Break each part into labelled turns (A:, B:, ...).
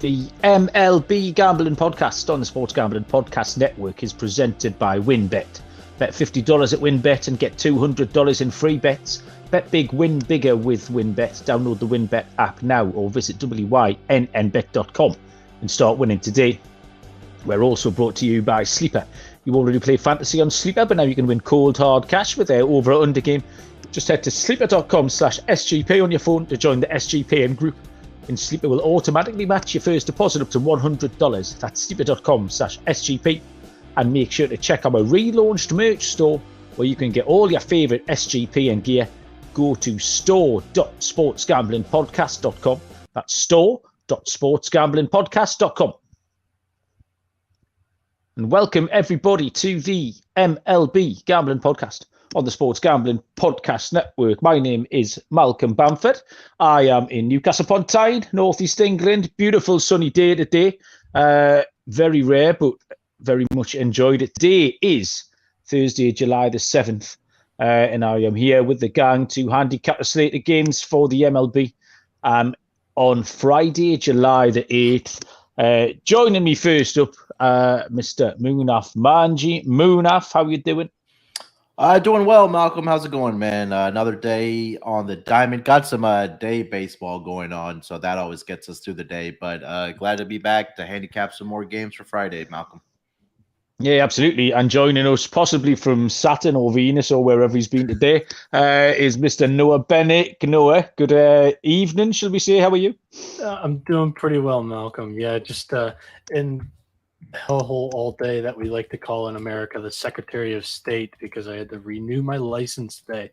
A: The MLB Gambling Podcast on the Sports Gambling Podcast Network is presented by WynnBET. Bet $50 at WynnBET and get $200 in free bets. Bet big, win bigger with WynnBET. Download the WynnBET app now or visit wynnbet.com and start winning today. We're also brought to you by Sleeper. You already play fantasy on Sleeper, but now you can win cold hard cash with their over or under game. Just head to sleeper.com/SGP on your phone to join the SGPN group. And Sleeper will automatically match your first deposit up to $100. That's sleeper.com/SGP. And make sure to check our relaunched merch store where you can get all your favourite SGPN gear. Go to store.sportsgamblingpodcast.com. That's store.sportsgamblingpodcast.com. And welcome everybody to the MLB Gambling Podcast on the Sports Gambling Podcast Network. My name is Malcolm Bamford. I am in Newcastle upon Tyne, North East England. Beautiful sunny day today. Very rare, but very much enjoyed it. Today is Thursday, July the 7th, and I am here with the gang to handicap the slate of games for the MLB on Friday, July the 8th. Joining me first up, Mr. Munaf Manji. Munaf, how you doing?
B: Doing well, Malcolm. How's it going, man? Another day on the diamond. Got some day baseball going on, so that always gets us through the day. But glad to be back to handicap some more games for Friday, Malcolm.
A: Yeah, absolutely. And joining us, possibly from Saturn or Venus or wherever he's been today, is Mr. Noah Bennett. Noah, good evening, shall we say? How are you?
C: I'm doing pretty well, Malcolm. Yeah, just in hellhole all day that we like to call in America the Secretary of State, because I had to renew my license today.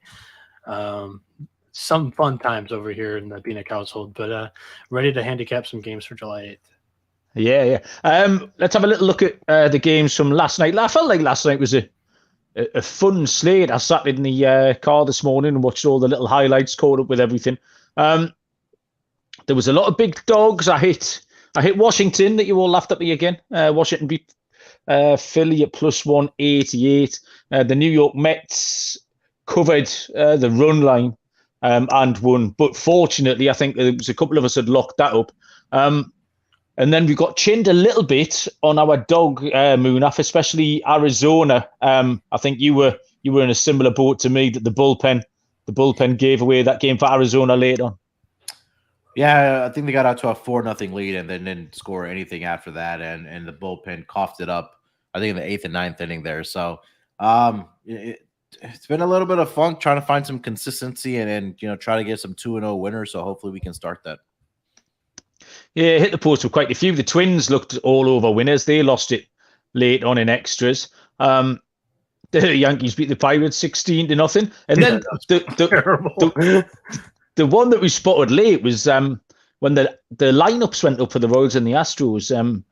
C: Some fun times over here in the Beanick household, but ready to handicap some games for July 8th.
A: Yeah. Let's have a little look at the games from last night. I felt like last night was a fun slate. I sat in the car this morning and watched all the little highlights, caught up with everything. There was a lot of big dogs. I hit Washington, that you all laughed at me again. Washington beat Philly at plus 188. The New York Mets covered the run line and won. But fortunately, I think there was a couple of us had locked that up. And then we got chinned a little bit on our dog, Munaf, especially Arizona. I think you were in a similar boat to me, that the bullpen gave away that game for Arizona late on.
B: Yeah, I think they got out to a 4-0 lead and then didn't score anything after that, and the bullpen coughed it up, I think, in the 8th and 9th inning there. So it's been a little bit of fun trying to find some consistency and try to get some 2-0 winners. So hopefully we can start that.
A: Yeah, hit the post with quite a few. The Twins looked all over winners. They lost it late on in extras. The Yankees beat the Pirates 16-0. And then the one that we spotted late was when the lineups went up for the Royals and the Astros. And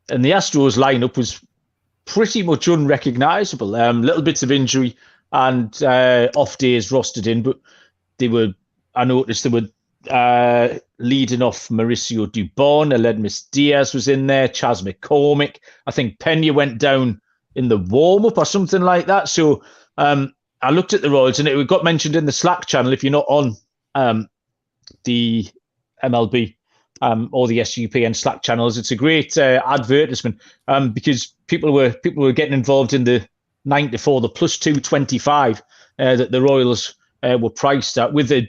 A: the Astros lineup was pretty much unrecognizable. Little bits of injury and off days rostered in, but I noticed they were leading off Mauricio Dubon. Aledmus Diaz was in there. Chas McCormick. I think Pena went down in the warm-up or something like that. So I looked at the Royals, and it got mentioned in the Slack channel. If you're not on the MLB or the SGPN Slack channels, it's a great advertisement because people were getting involved in the 9-4, the plus 225 that the Royals were priced at, with a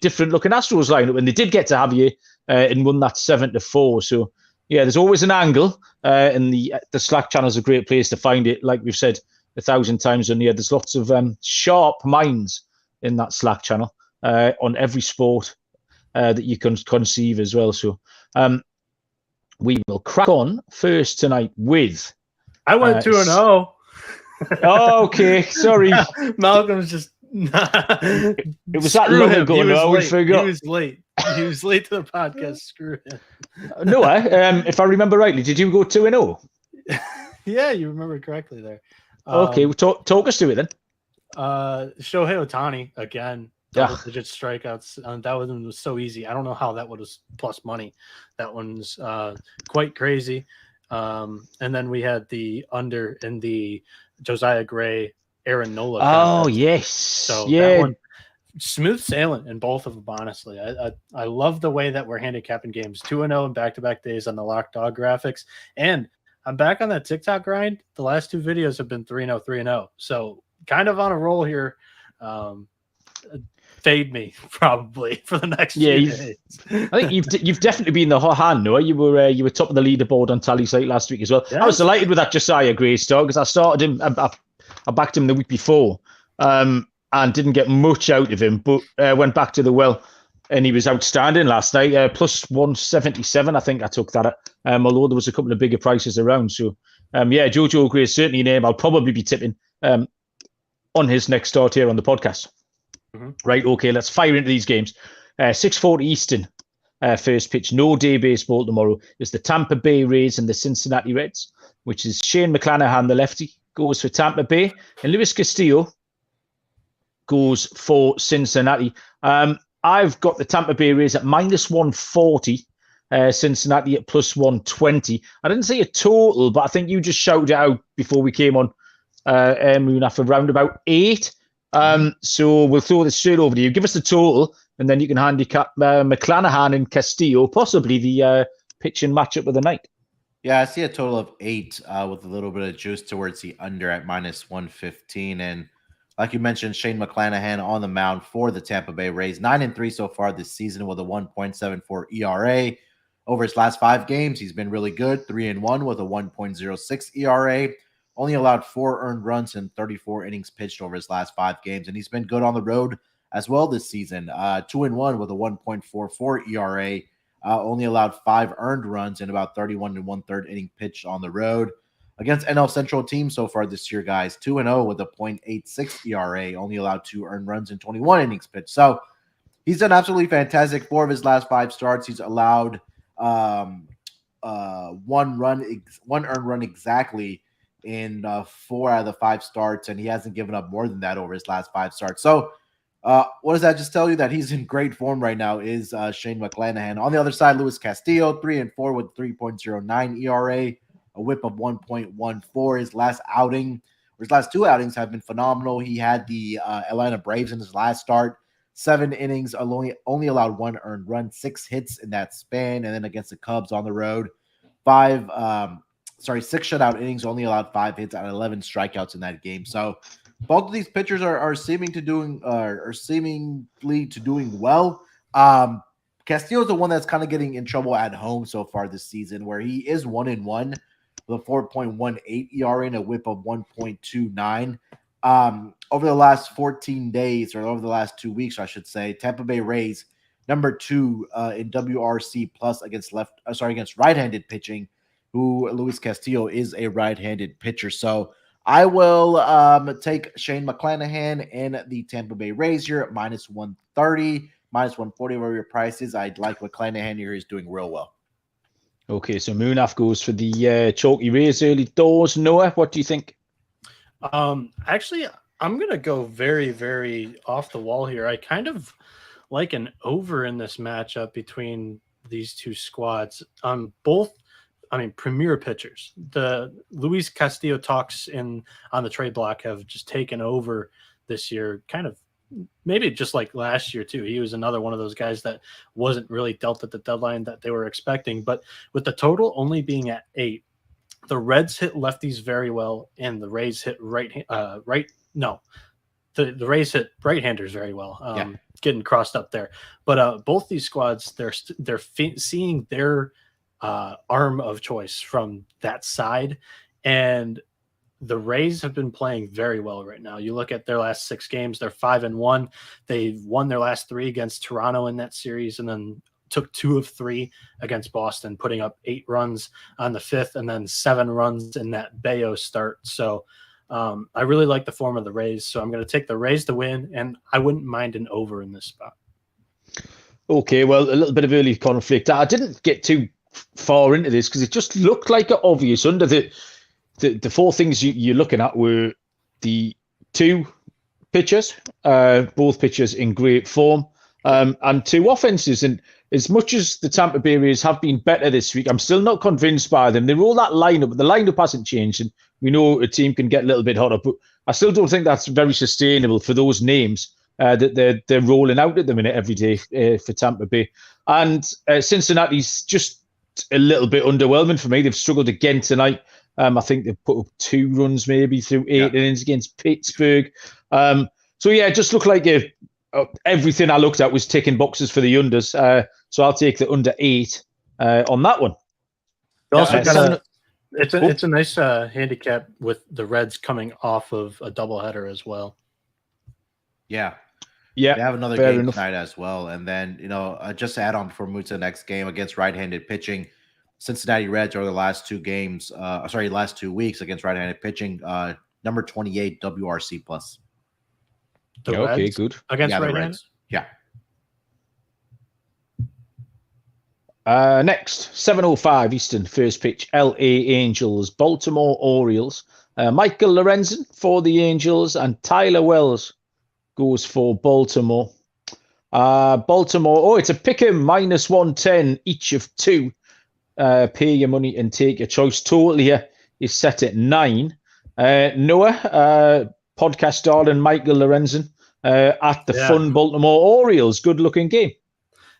A: different looking Astros lineup, and they did get to Javier and won that 7-4. So yeah, there's always an angle, and the Slack channel is a great place to find it. Like we've said 1,000 times on here, there's lots of sharp minds in that Slack channel on every sport that you can conceive as well. So we will crack on first tonight with.
C: I went 2-0.
A: Oh, okay, sorry.
C: Malcolm's just.
A: It was that long ago. I always forgot.
C: He was late. He was late to the podcast. Screw him.
A: Noah, if I remember rightly, did you go 2-0?
C: Yeah, you remember correctly there.
A: Okay, well, talk us through it then.
C: Shohei Ohtani again. Double-digit strikeouts. That one was so easy. I don't know how that was plus money. That one's quite crazy. And then we had the under in the Josiah Gray, Aaron Nola.
A: Oh, yes.
C: So
A: yeah.
C: that one, smooth sailing in both of them, honestly. I love the way that we're handicapping games 2-0 in back-to-back days on the Lock Dog graphics. And I'm back on that TikTok grind. The last 2 videos have been 3-0, 3-0. So kind of on a roll here. Fade me probably for the next few days.
A: I think you've definitely been the hot hand, Noah. You were top of the leaderboard on Tally Site last week as well. Yes. I was delighted with that Josiah Gray start because I started him. I backed him the week before. And didn't get much out of him, but went back to the well, and he was outstanding last night. Plus 177, I think I took that at, although there was a couple of bigger prices around. So, Jojo Gray is certainly a name I'll probably be tipping on his next start here on the podcast. Mm-hmm. Right, okay, let's fire into these games. 6:40 Eastern, first pitch. No day baseball tomorrow. It's the Tampa Bay Rays and the Cincinnati Reds, which is Shane McClanahan, the lefty, goes for Tampa Bay, and Luis Castillo goes for Cincinnati. I've got the Tampa Bay Rays at minus 140, Cincinnati at plus 120. I didn't say a total, but I think you just shouted it out before we came on Moon after round about 8. So we'll throw this straight over to you. Give us the total, and then you can handicap McClanahan and Castillo, possibly the pitching matchup of the night.
B: Yeah, I see a total of 8 with a little bit of juice towards the under at minus 115. And like you mentioned, Shane McClanahan on the mound for the Tampa Bay Rays, 9-3 so far this season with a 1.74 ERA. Over his last 5 games, he's been really good, 3-1 with a 1.06 ERA. Only allowed 4 earned runs in 34 innings pitched over his last 5 games, and he's been good on the road as well this season. 2-1 with a 1.44 ERA. Only allowed 5 earned runs in about 31 1/3 inning pitched on the road. Against NL Central teams so far this year, guys, 2-0 with a 0.86 ERA, only allowed 2 earned runs in 21 innings pitched. So he's done absolutely fantastic. 4 of his last 5 starts, he's allowed 1 earned run exactly in 4 out of the 5 starts, and he hasn't given up more than that over his last 5 starts. So what does that just tell you? That he's in great form right now is Shane McClanahan. On the other side, Luis Castillo, 3-4 with 3.09 ERA. A whip of 1.14. His last 2 outings have been phenomenal. He had the Atlanta Braves in his last start. 7 innings, only allowed 1 earned run, 6 hits in that span. And then against the Cubs on the road, 6 shutout innings, only allowed 5 hits and 11 strikeouts in that game. So both of these pitchers are seemingly to doing well. Castillo is the one that's kind of getting in trouble at home so far this season, where he is 1-1 with a 4.18 ERA and a whip of 1.29. Over the last 14 days, or over the last 2 weeks, I should say, Tampa Bay Rays number 2 in WRC plus against right-handed pitching, who Luis Castillo is a right-handed pitcher. So I will take Shane McClanahan and the Tampa Bay Rays here at minus 130, minus 140, where your price is. I'd like McClanahan here. He's doing real well.
A: Okay, so Moonaf goes for the chalky Rays early doors. Noah, what do you think?
C: Actually, I'm going to go very, very off the wall here. I kind of like an over in this matchup between these 2 squads. Premier pitchers. The Luis Castillo talks on the trade block have just taken over this year, kind of maybe just like last year too. He was another one of those guys that wasn't really dealt at the deadline that they were expecting. But with the total only being at 8, the Reds hit lefties very well, and the Rays hit the Rays hit right-handers very well. Getting crossed up there. But both these squads, they're seeing their arm of choice from that side, and the Rays have been playing very well right now. You look at their last 6 games, they're 5-1. They've won their last 3 against Toronto in that series, and then took 2 of 3 against Boston, putting up 8 runs on the 5th, and then 7 runs in that Bayo start. So I really like the form of the Rays, so I'm going to take the Rays to win, and I wouldn't mind an over in this spot.
A: Okay, well, a little bit of early conflict. I didn't get too far into this because it just looked like an obvious under the 4 things you're looking at were the 2 pitchers, both pitchers in great form, and 2 offenses. And as much as the Tampa Bay Rays have been better this week, I'm still not convinced by them. They roll that lineup, but the lineup hasn't changed, and we know a team can get a little bit hotter, but I still don't think that's very sustainable for those names that they're rolling out at the minute every day for Tampa Bay. And Cincinnati's just a little bit underwhelming for me. They've struggled again tonight. I think they've put up 2 runs maybe through 8 innings against Pittsburgh. So yeah, it just looked like everything I looked at was ticking boxes for the unders. So I'll take the under 8 on that one.
C: It's a nice handicap with the Reds coming off of a doubleheader as well.
B: Yeah.
A: Yeah,
B: they have another game tonight as well. And then, just to add on before we move to the next game against right-handed pitching, Cincinnati Reds are the last 2 games, last 2 weeks against right-handed pitching, number 28 WRC plus.
A: Okay, good.
C: Against right-handed?
B: Yeah.
A: Next, 7:05 Eastern, first pitch, LA Angels, Baltimore Orioles. Michael Lorenzen for the Angels and Tyler Wells goes for Baltimore. Baltimore, it's a pick'em, -110 each of 2. Pay your money and take your choice. Total here is set at 9. Noah, podcast darling Michael Lorenzen at the fun Baltimore Orioles. Good looking game.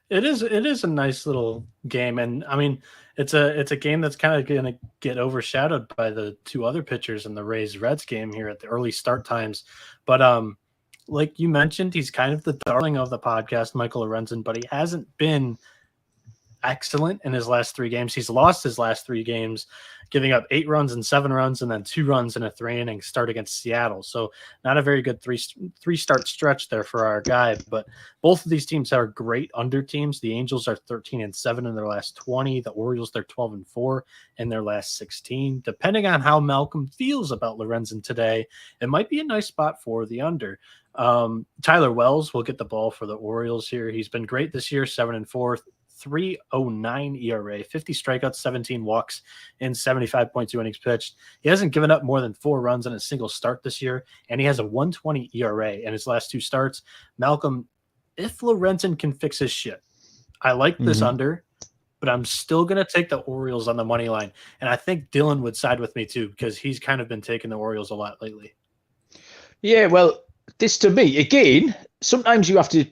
C: It is a nice little game, and I mean it's a game that's kind of going to get overshadowed by the 2 other pitchers in the Rays-Reds game here at the early start times. But like you mentioned, he's kind of the darling of the podcast, Michael Lorenzen, but he hasn't been excellent in his last 3 games. He's lost his last 3 games, giving up 8 runs and 7 runs, and then 2 runs in a 3-inning start against Seattle. So not a very good three-start stretch there for our guy. But both of these teams are great under teams. The Angels are 13-7 in their last 20. The Orioles, they're 12-4 in their last 16. Depending on how Malcolm feels about Lorenzen today, it might be a nice spot for the under. Tyler Wells will get the ball for the Orioles here. He's been great this year, 7-4. 3.09 ERA, 50 strikeouts, 17 walks in 75.2 innings pitched. He hasn't given up more than 4 runs in a single start this year, and he has a 1.20 ERA in his last 2 starts. Malcolm, if Lorenzen can fix his shit, I like this under, but I'm still going to take the Orioles on the money line. And I think Dylan would side with me too, because he's kind of been taking the Orioles a lot lately.
A: Yeah, well, this to me, again, sometimes you have to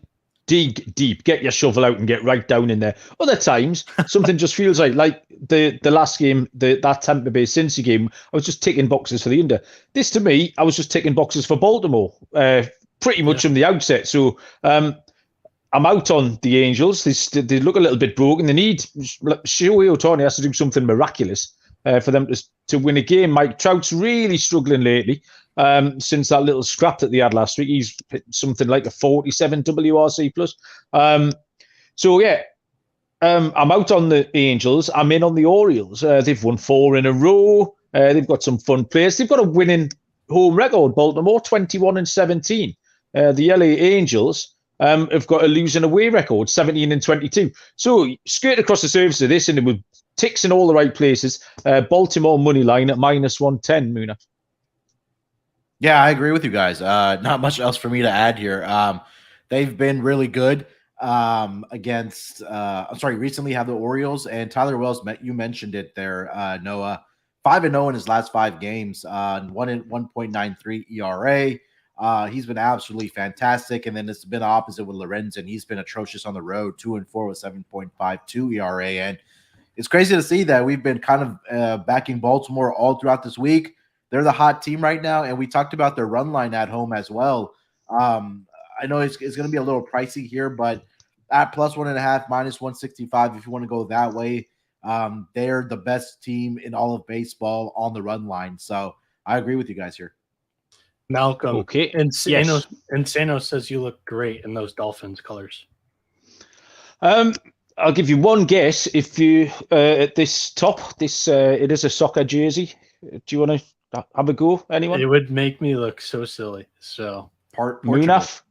A: dig deep, get your shovel out and get right down in there. Other times, something just feels like the last game, that Tampa Bay Cincy game, I was just ticking boxes for the under. This, to me, I was just ticking boxes for Baltimore pretty much from the outset. So I'm out on the Angels. They look a little bit broken. They need Shohei Ohtani has to do something miraculous for them to win a game. Mike Trout's really struggling lately. Since that little scrap that they had last week, he's something like a 47 WRC plus. So yeah, I'm out on the Angels. I'm in on the Orioles. They've won 4 in a row. They've got some fun players. They've got a winning home record. Baltimore 21-17. The LA Angels have got a losing away record, 17-22. So straight across the surface of this, and with ticks in all the right places. Baltimore money line at -110. Muna.
B: Yeah, I agree with you guys. Not much else for me to add here. They've been really good against. Recently have the Orioles and Tyler Wells. You mentioned it there, Noah. 5-0 in his last 5 games. 1.93 ERA. He's been absolutely fantastic. And then it's been the opposite with Lorenzen. He's been atrocious on the road. 2-4 with 7.52 ERA. And it's crazy to see that we've been kind of backing Baltimore all throughout this week. They're the hot team right now, and we talked about their run line at home as well. I know it's going to be a little pricey here, but at +1.5, -165, if you want to go that way, they're the best team in all of baseball on the run line. So I agree with you guys here.
C: Malcolm,
A: okay,
C: Insano says you look great in those Dolphins colors.
A: I'll give you one guess. If you at this top, it is a soccer jersey. Do you want to have a go? Anyone?
C: It would make me look so silly. So
A: Munaf.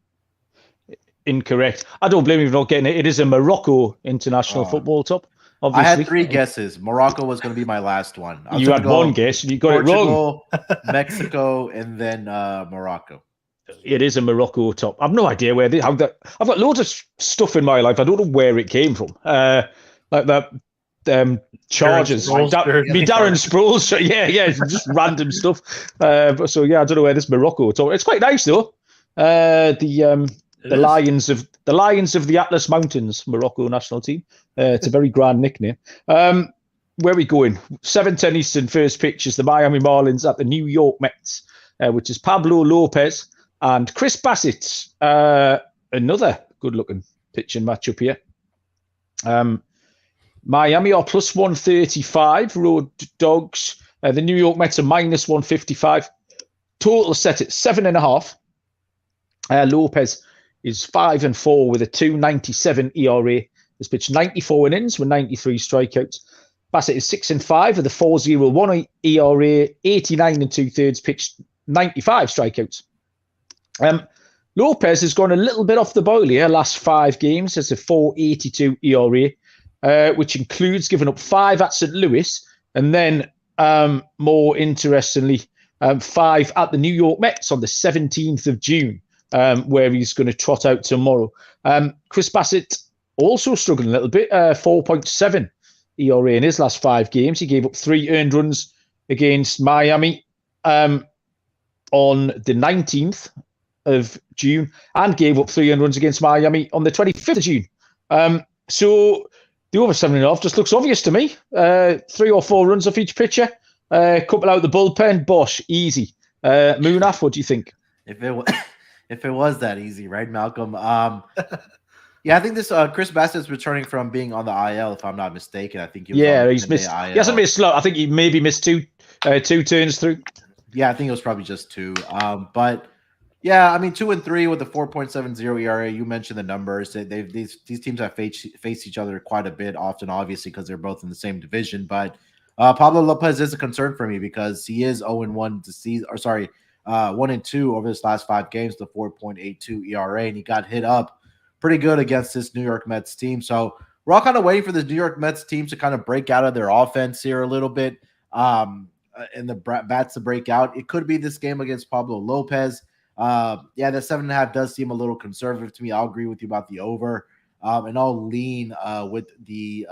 A: Incorrect. I don't blame you for not getting it. It is a Morocco international football top. Obviously.
B: I had 3 guesses. Morocco was going to be my last one.
A: You had one guess and you got
B: Portugal,
A: it wrong.
B: Mexico, and then Morocco.
A: It is a Morocco top. I've no idea where I've got loads of stuff in my life. I don't know where it came from. Like that. Charges. Darren Sproles. Yeah, just random stuff. So yeah, I don't know where this Morocco top. It's quite nice though. The The Lions of the Atlas Mountains, Morocco national team. It's a very grand nickname. Where are we going? 7:10 Eastern, first pitch is the Miami Marlins at the New York Mets, which is Pablo Lopez and Chris Bassett. Another good-looking pitching matchup here. Miami are plus 135, road dogs. The New York Mets are minus 155. Total set at 7.5. Lopez is 5-4 with a 2.97 ERA. Has pitched 94 innings with 93 strikeouts. Bassett is 6-5 with a 4.01 ERA, 89 2/3, pitched 95 strikeouts. Lopez has gone a little bit off the boil here. Last 5 games has a 4.82 ERA, which includes giving up 5 at St. Louis, and then more interestingly, 5 at the New York Mets on the 17th of June, where he's going to trot out tomorrow. Chris Bassett also struggling a little bit, 4.7 ERA in his last 5 games. He gave up 3 earned runs against Miami on the 19th of June and gave up 3 earned runs against Miami on the 25th of June. So the over 7.5 just looks obvious to me. 3 or 4 runs off each pitcher, couple out the bullpen, bosh, easy. Munaf, what do you think?
B: If it was that easy, right, Malcolm? Yeah, I think this Chris Bassett's returning from being on the IL, if I'm not mistaken. I think
A: he's missed. IL. He hasn't missed a lot. I think he maybe missed two turns through.
B: Yeah, I think it was probably just 2. But yeah, I mean 2 and 3 with a 4.70 ERA. You mentioned the numbers. These teams have faced each other quite a bit often, obviously, because they're both in the same division. But Pablo Lopez is a concern for me because he is 0-1 to season, 1-2 over his last 5 games, the 4.82 ERA, and he got hit up pretty good against this New York Mets team. So we're all kind of waiting for this New York Mets team to kind of break out of their offense here a little bit, and the bats to break out. It could be this game against Pablo Lopez. Yeah, the 7.5 does seem a little conservative to me. I'll agree with you about the over, and I'll lean with the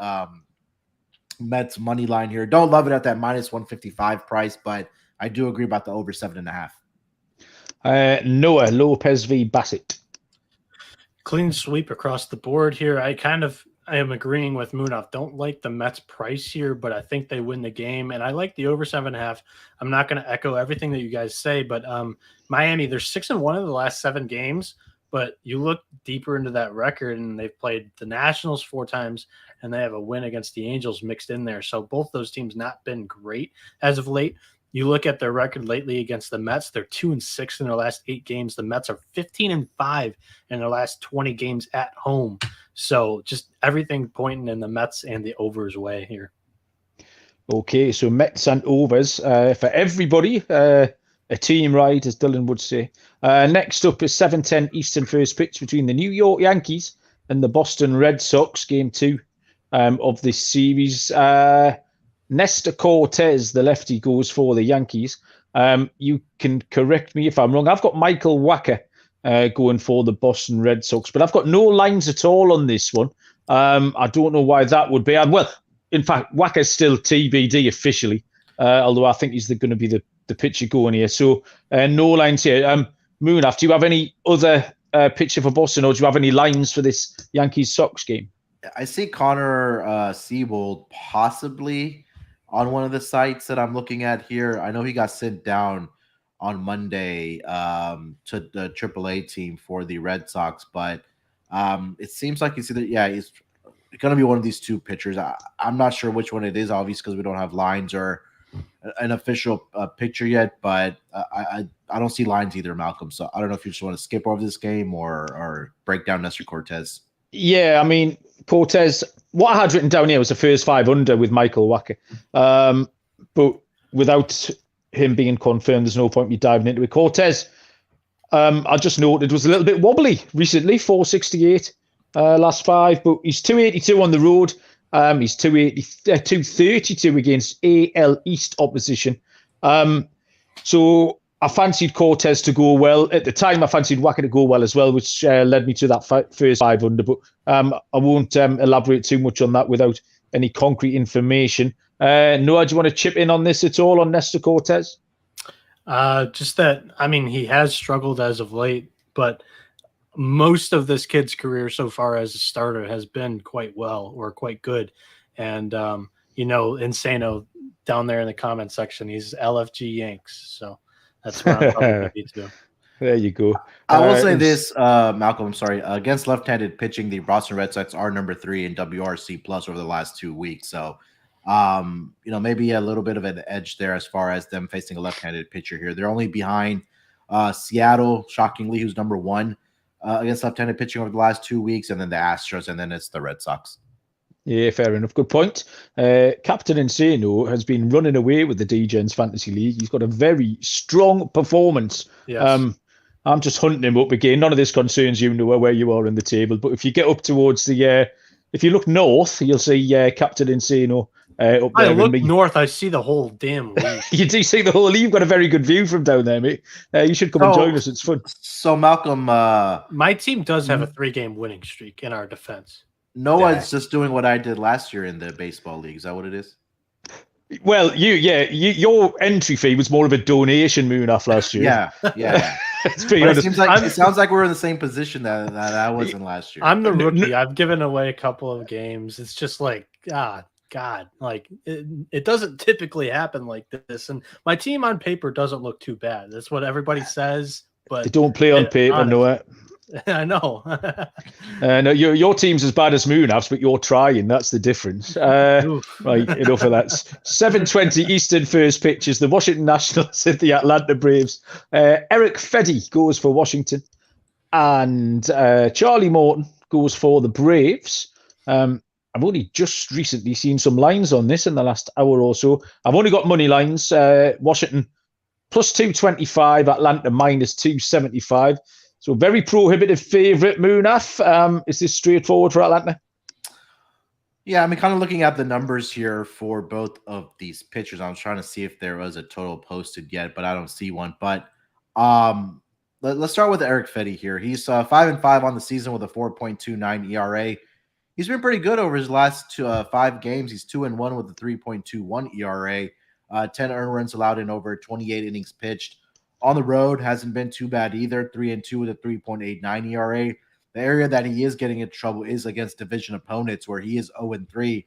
B: Mets money line here. Don't love it at that minus 155 price, but I do agree about the over 7.5.
A: Noah, Lopez v. Bassett.
C: Clean sweep across the board here. I am agreeing with Munaf. Don't like the Mets price here, but I think they win the game. And I like the over 7.5. I'm not going to echo everything that you guys say, but Miami, they're 6-1 in the last 7 games. But you look deeper into that record, and they've played the Nationals 4 times, and they have a win against the Angels mixed in there. So both those teams not been great as of late. You look at their record lately against the Mets, they're 2-6 in their last 8 games. The Mets are 15-5 in their last 20 games at home. So just everything pointing in the Mets and the overs way here.
A: Okay, so Mets and overs for everybody. A team ride, as Dylan would say. Next up is 7:10 Eastern, first pitch between the New York Yankees and the Boston Red Sox, game 2 of this series. Nestor Cortez, the lefty, goes for the Yankees. You can correct me if I'm wrong. I've got Michael Wacha going for the Boston Red Sox, but I've got no lines at all on this one. I don't know why that would be. Well, in fact, Wacha's still TBD officially, although I think he's going to be the pitcher going here. So no lines here. Munaf, do you have any other pitcher for Boston, or do you have any lines for this Yankees-Sox game?
B: I see Connor Siebold possibly on one of the sites that I'm looking at here. I know he got sent down on Monday to the AAA team for the Red Sox, but it seems like he's going to be one of these 2 pitchers. I'm not sure which one it is, obviously, because we don't have lines or an official picture yet, but I don't see lines either, Malcolm. So I don't know if you just want to skip over this game or break down Nestor Cortez.
A: Yeah, I mean, Cortez, what I had written down here was the first 5 under with Michael Wacha. But without him being confirmed, there's no point me diving into it. Cortez, I just noted, was a little bit wobbly recently, 468 last 5, but he's 282 on the road. He's 232 against AL East opposition. So I fancied Cortez to go well. At the time, I fancied Wacha to go well as well, which led me to that first 5 under. But I won't elaborate too much on that without any concrete information. Noah, do you want to chip in on this at all, on Nestor Cortez?
C: Just that, I mean, he has struggled as of late, but most of this kid's career so far as a starter has been quite good. And, Insano down there in the comment section, he's LFG Yanks. So that's where I'm probably going to be too.
A: There you go.
B: I will say this, Malcolm, I'm sorry. Against left-handed pitching, the Boston Red Sox are number 3 in WRC plus over the last 2 weeks. So, maybe a little bit of an edge there as far as them facing a left-handed pitcher here. They're only behind Seattle, shockingly, who's number 1 against left-handed pitching over the last 2 weeks, and then the Astros, and then it's the Red Sox.
A: Yeah, fair enough. Good point. Captain Insano has been running away with the D-Gens Fantasy League. He's got a very strong performance.
C: Yes.
A: I'm just hunting him up again. None of this concerns you, Noah, where you are in the table. But if you get up towards if you look north, you'll see Captain Insano up there.
C: I look north, I see the whole damn league.
A: You do see the whole league. You've got a very good view from down there, mate. You should come and join us. It's fun.
B: So, Malcolm,
C: my team does have a 3-game winning streak in our defense.
B: Noah's just doing what I did last year in the baseball league. Is that what it is?
A: Well, your entry fee was more of a donation, Moonaf, last year.
B: Yeah.
A: It's pretty honest.
B: It sounds like we're in the same position that I was in last year.
C: I'm the rookie. I've given away a couple of games. It's just like, God, like it doesn't typically happen like this. And my team on paper doesn't look too bad. That's what everybody says. But
A: they don't play on paper, Noah.
C: I know.
A: No, your team's as bad as Moonaf's, but you're trying. That's the difference. Right, enough of that. 7:20 Eastern first pitch is the Washington Nationals at the Atlanta Braves. Eric Fedde goes for Washington, and Charlie Morton goes for the Braves. I've only just recently seen some lines on this in the last hour or so. I've only got money lines. Washington plus 225, Atlanta minus 275. So very prohibitive favourite, Moonaf. Is this straightforward for Atlanta?
B: Yeah, I mean, kind of looking at the numbers here for both of these pitchers. I was trying to see if there was a total posted yet, but I don't see one. But let's start with Eric Fedde here. He's 5-5 on the season with a 4.29 ERA. He's been pretty good over his last 5 games. He's 2-1 with a 3.21 ERA. 10 earned runs allowed in over 28 innings pitched. On the road, hasn't been too bad either. 3-2 with a 3.89 ERA. The area that he is getting in trouble is against division opponents, where he is 0-3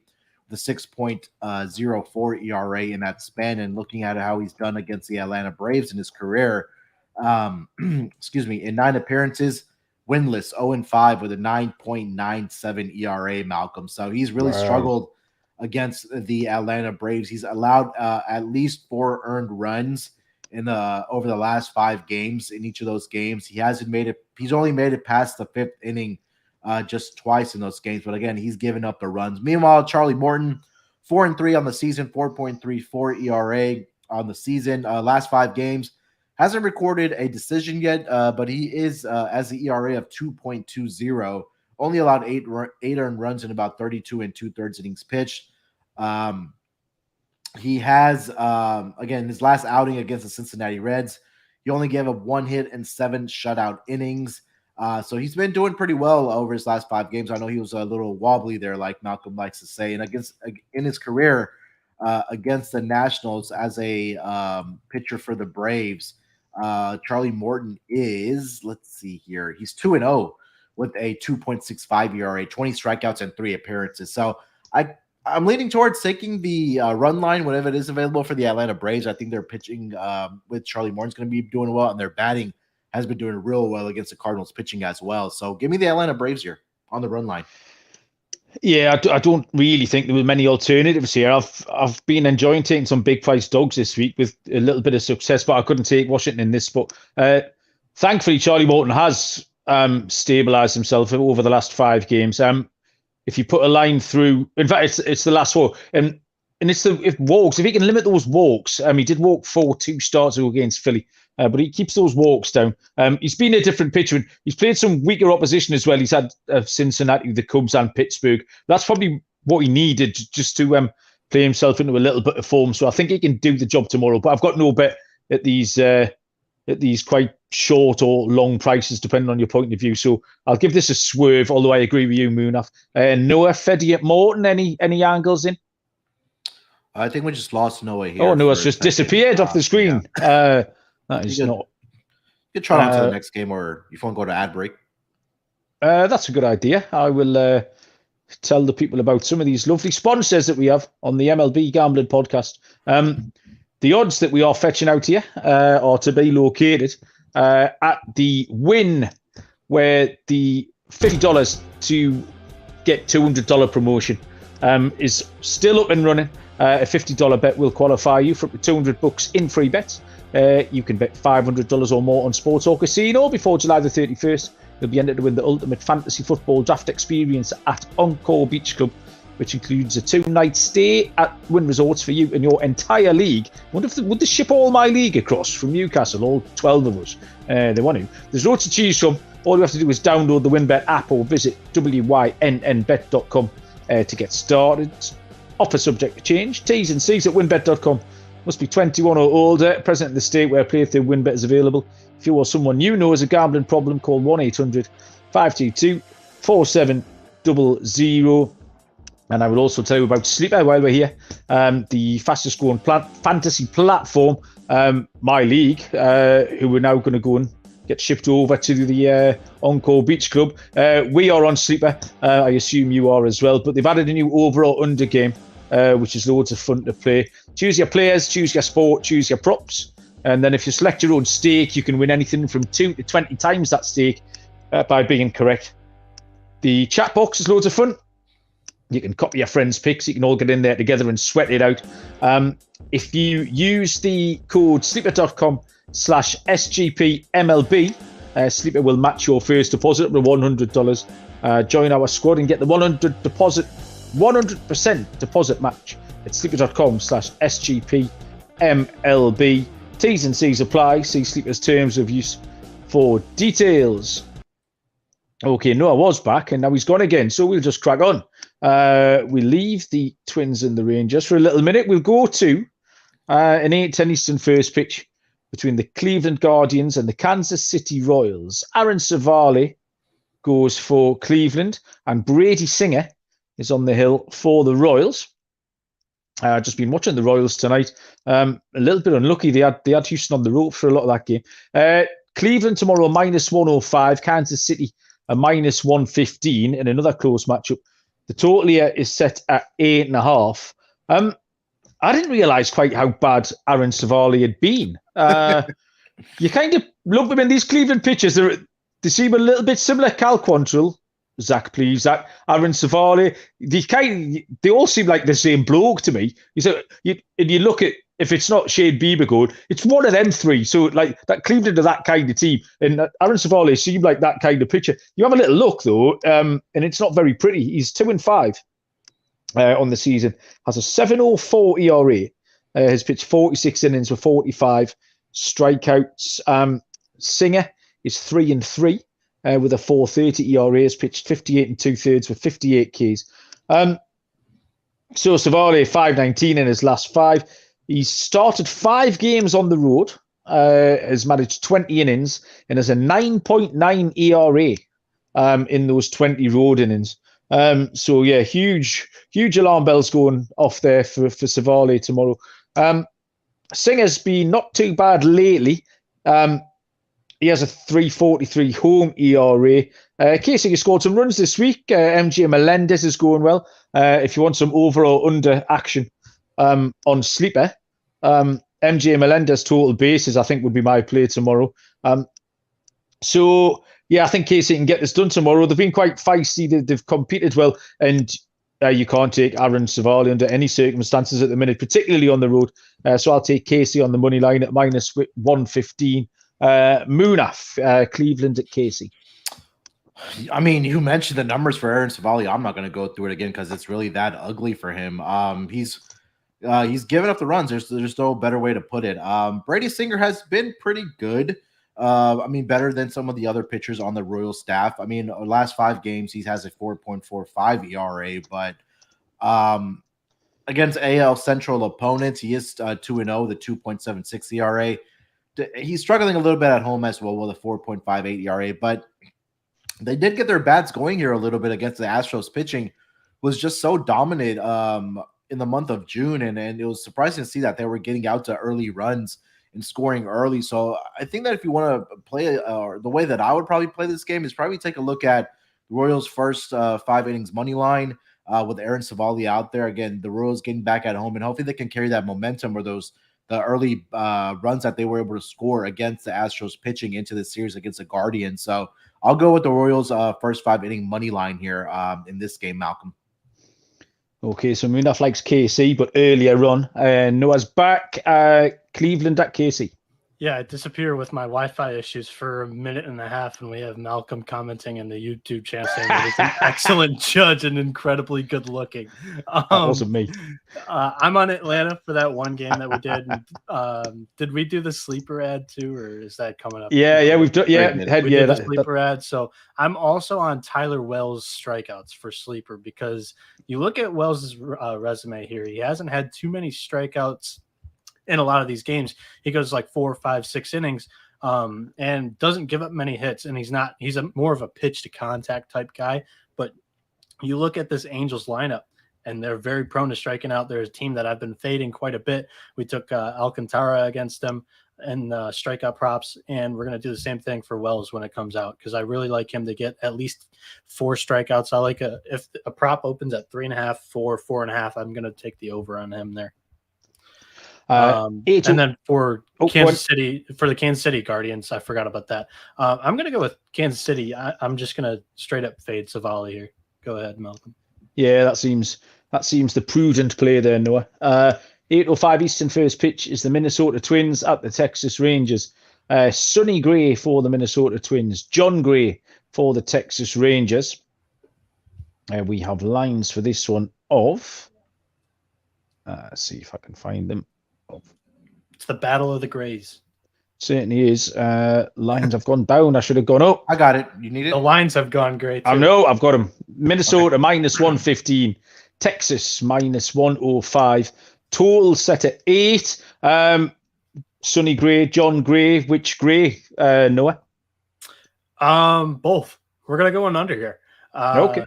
B: with a 6.04 ERA in that span. And looking at how he's done against the Atlanta Braves in his career, in 9 appearances, winless, 0-5 with a 9.97 ERA, Malcolm. So he's really struggled against the Atlanta Braves. He's allowed at least 4 earned runs in over the last 5 games. In each of those games, he's only made it past the 5th inning just twice in those games. But again, he's given up the runs. Meanwhile, Charlie Morton, 4-3 on the season, 4.34 ERA on the season. Last 5 games, hasn't recorded a decision yet, but he is as the ERA of 2.20. Only allowed 8 earned runs in about 32 2/3 innings pitched. He has, again, his last outing against the Cincinnati Reds, he only gave up 1 hit and 7 shutout innings. So he's been doing pretty well over his last 5 games. I know he was a little wobbly there, like Malcolm likes to say. And in his career against the Nationals as a pitcher for the Braves, Charlie Morton is, let's see here, he's 2-0 with a 2.65 ERA, 20 strikeouts and 3 appearances. So I'm leaning towards taking the run line whenever it is available for the Atlanta Braves. I think their pitching with Charlie Morton's going to be doing well, and their batting has been doing real well against the Cardinals pitching as well. So give me the Atlanta Braves here on the run line.
A: Yeah, I don't really think there were many alternatives here. I've been enjoying taking some big price dogs this week with a little bit of success, but I couldn't take Washington in this. But thankfully, Charlie Morton has stabilized himself over the last 5 games. If you put a line through, in fact, it's the last 4, and it's if walks. If he can limit those walks, he did walk 4-2 starts against Philly, but he keeps those walks down. He's been a different pitcher. He's played some weaker opposition as well. He's had Cincinnati, the Cubs, and Pittsburgh. That's probably what he needed just to play himself into a little bit of form. So I think he can do the job tomorrow. But I've got no bet at these quite short or long prices, depending on your point of view. So I'll give this a swerve, although I agree with you, Moonaf. Noah, Fedde at Morton, any angles in?
B: I think we just lost Noah here.
A: Oh, Noah's just disappeared off the screen. Yeah. That is not...
B: You can try on to the next game, or if you want to go to ad break.
A: That's a good idea. I will tell the people about some of these lovely sponsors that we have on the MLB Gambling Podcast. The odds that we are fetching out here are to be located at the Win, where the $50 to get $200 promotion is still up and running. A $50 bet will qualify you for up to $200 in free bets. You can bet $500 or more on sports or casino before July the 31st. You'll be entered to win the ultimate fantasy football draft experience at Encore Beach Club, which includes a 2-night stay at Wynn Resorts for you and your entire league. I wonder if would they ship all my league across from Newcastle, all 12 of us? They want to. There's loads to choose from. All you have to do is download the WinBet app or visit wynnbet.com to get started. Offer subject to change. T's and C's at winbet.com. Must be 21 or older, present in the state where playthrough WinBet is available. If you or someone you know has a gambling problem, call 1-800-522-4700. And I will also tell you about Sleeper while we're here, the fastest growing fantasy platform, my league, who are now going to go and get shipped over to the Encore Beach Club. We are on Sleeper. I assume you are as well. But they've added a new over or under game, which is loads of fun to play. Choose your players, choose your sport, choose your props. And then if you select your own stake, you can win anything from 2 to 20 times that stake by being correct. The chat box is loads of fun. You can copy your friends' picks. You can all get in there together and sweat it out. If you use the code sleeper.com/SGPMLB, Sleeper will match your first deposit up to $100. Join our squad and get the 100% deposit match at sleeper.com/SGPMLB. T's and C's apply. See Sleeper's terms of use for details. Okay, Noah was back and now he's gone again, so we'll just crack on. We leave the Twins and the Rangers for a little minute. We'll go to an 8:10 Eastern first pitch between the Cleveland Guardians and the Kansas City Royals. Aaron Savali goes for Cleveland and Brady Singer is on the hill for the Royals. I've just been watching the Royals tonight. A little bit unlucky. They had Houston on the rope for a lot of that game. Cleveland tomorrow -105. Kansas City a -115 in another close matchup. The total here is set at 8.5. I didn't realise quite how bad Aaron Savali had been. You kind of lump him in these Cleveland pitchers. They seem a little bit similar. Cal Quantrill, Zach Plesac, Aaron Savali. They all seem like the same bloke to me. You look at, if it's not Shane Bieber going, it's one of them three. So like that Cleveland are that kind of team. And Aaron Savali seemed like that kind of pitcher. You have a little look though, and it's not very pretty. He's 2-5 on the season. Has a 7.04 ERA. Has pitched 46 innings with 45 strikeouts. Singer is 3-3 with a 4.30 ERA. Has pitched 58 2/3 with 58 Ks. So Savali 5.19 in his last 5. He's started 5 games on the road, has managed 20 innings, and has a 9.9 ERA in those 20 road innings. So, yeah, huge alarm bells going off there for Savali tomorrow. Singer's been not too bad lately. He has a 3.43 home ERA. Casey has scored some runs this week. MJ Melendez is going well. If you want some over or under action on Sleeper, MJ Melendez total bases, I think, would be my play tomorrow. So, yeah, I think Casey can get this done tomorrow. They've been quite feisty. They've competed well, and you can't take Aaron Savali under any circumstances at the minute, particularly on the road. So I'll take Casey on the money line at -115. Munaf, Cleveland at Casey.
B: I mean, you mentioned the numbers for Aaron Savali. I'm not going to go through it again because it's really that ugly for him. He's given up the runs. There's no better way to put it. Brady Singer has been pretty good. I mean, better than some of the other pitchers on the Royals staff. I mean, last 5 games, he has a 4.45 ERA, but against AL Central opponents, he is 2-0, the 2.76 ERA. He's struggling a little bit at home as well with a 4.58 ERA, but they did get their bats going here a little bit against the Astros. Pitching was just so dominant in the month of June, and it was surprising to see that they were getting out to early runs and scoring early. So I think that if you want to play, or the way that I would probably play this game is probably take a look at the Royals' first 5 innings money line with Aaron Savali out there. Again, the Royals getting back at home, and hopefully they can carry that momentum or the early runs that they were able to score against the Astros pitching into the series against the Guardians. So I'll go with the Royals' first 5 inning money line here in this game, Malcolm.
A: Okay, so Munaf likes KC, but earlier on, Noah's back. Cleveland at KC.
C: Yeah, I disappear with my Wi-Fi issues for a minute and a half, and we have Malcolm commenting in the YouTube channel saying that he's an excellent judge and incredibly good looking.
A: That wasn't me.
C: I'm on Atlanta for that one game that we did. Did we do the sleeper ad too, or is that coming up?
A: Yeah, we've done. Yeah,
C: we did the sleeper ad. So I'm also on Tyler Wells' strikeouts for sleeper, because you look at Wells' resume here. He hasn't had too many strikeouts in a lot of these games. He goes like 4, 5, 6 innings and doesn't give up many hits. And he's more of a pitch to contact type guy. But you look at this Angels lineup, and they're very prone to striking out. They're a team that I've been fading quite a bit. We took Alcantara against them and strikeout props, and we're going to do the same thing for Wells when it comes out, because I really like him to get at least 4 strikeouts. I like if a prop opens at 3.5, 4, 4.5, I'm going to take the over on him there. And then for Kansas City, for the Kansas City Guardians, I forgot about that. I'm going to go with Kansas City. I'm just going to straight up fade Savali here. Go ahead, Malcolm.
A: Yeah, that seems the prudent play there, Noah. 8:05 Eastern first pitch is the Minnesota Twins at the Texas Rangers. Sonny Gray for the Minnesota Twins. John Gray for the Texas Rangers. We have lines for this one of. Let's see if I can find them.
C: It's the Battle of the Grays.
A: Certainly is. Lines have gone down. I should have gone up.
B: I got it. You need it?
C: The lines have gone great, too.
A: I know. I've got them. Minnesota minus 115. Texas minus 105. Total set at 8. Sonny Gray, John Gray. Which Gray, Noah?
C: Both. We're going to go on under here.
A: Okay.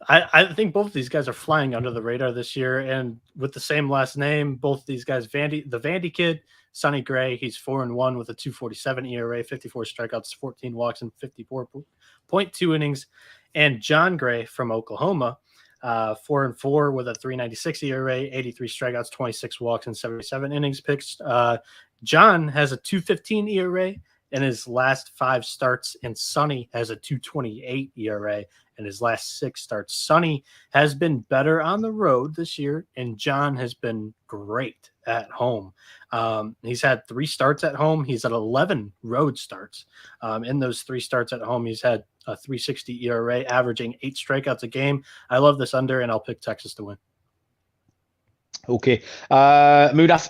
C: I think both of these guys are flying under the radar this year, and with the same last name, both these guys, the Vandy kid, Sonny Gray, he's 4-1 with a 2.47 ERA, 54 strikeouts, 14 walks, and 54.2 innings. And John Gray from Oklahoma, 4-4 with a 3.96 ERA, 83 strikeouts, 26 walks, and 77 innings pitched. John has a 2.15 ERA in his last 5 starts, and Sonny has a 2.28 ERA in his last 6 starts. Sonny has been better on the road this year, and John has been great at home. He's had 3 starts at home. He's at 11 road starts. In those 3 starts at home, he's had a 3.60 ERA, averaging 8 strikeouts a game. I love this under, and I'll pick Texas to win.
A: Okay. Mudaf?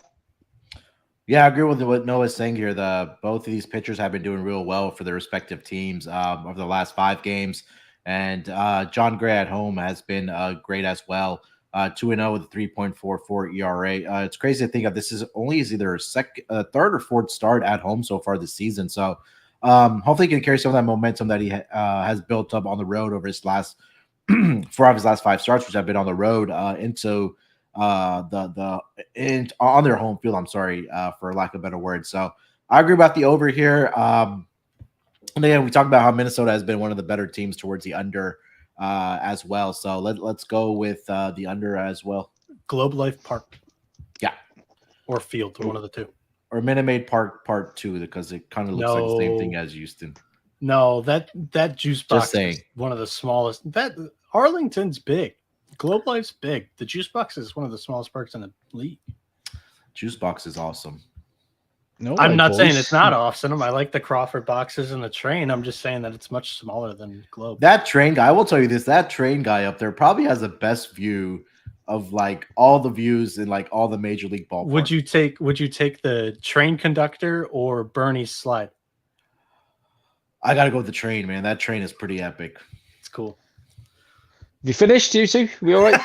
B: Yeah, I agree with what Noah's saying here. Both of these pitchers have been doing real well for their respective teams over the last 5 games. And John Gray at home has been great as well. 2-0 with a 3.44 ERA. It's crazy to think of. This is only either a third or fourth start at home so far this season. So hopefully he can carry some of that momentum that he has built up on the road over his last 4 of his last 5 starts, which have been on the road into on their home field. I'm sorry, for lack of a better word. So I agree about the over here. And then we talked about how Minnesota has been one of the better teams towards the under as well. So let's go with the under as well.
C: Globe Life Park.
B: Yeah.
C: Or Field, one of the 2.
B: Or Minute Maid Park Part 2, because it kind of looks like the same thing as Houston.
C: No, that juice box is one of the smallest. That Arlington's big. Globe Life's big. The juice box is one of the smallest parks in the league.
B: Juice box is awesome.
C: No, I'm not saying it's not awesome. I like the Crawford boxes and the train. I'm just saying that it's much smaller than Globe.
B: That train guy, I will tell you this, that train guy up there probably has the best view of like all the views in like all the major league ballparks.
C: Would you take the train conductor or Bernie's slide?
B: I gotta go with the train, man. That train is pretty epic.
C: It's cool.
A: Have you finished, you two? We all right?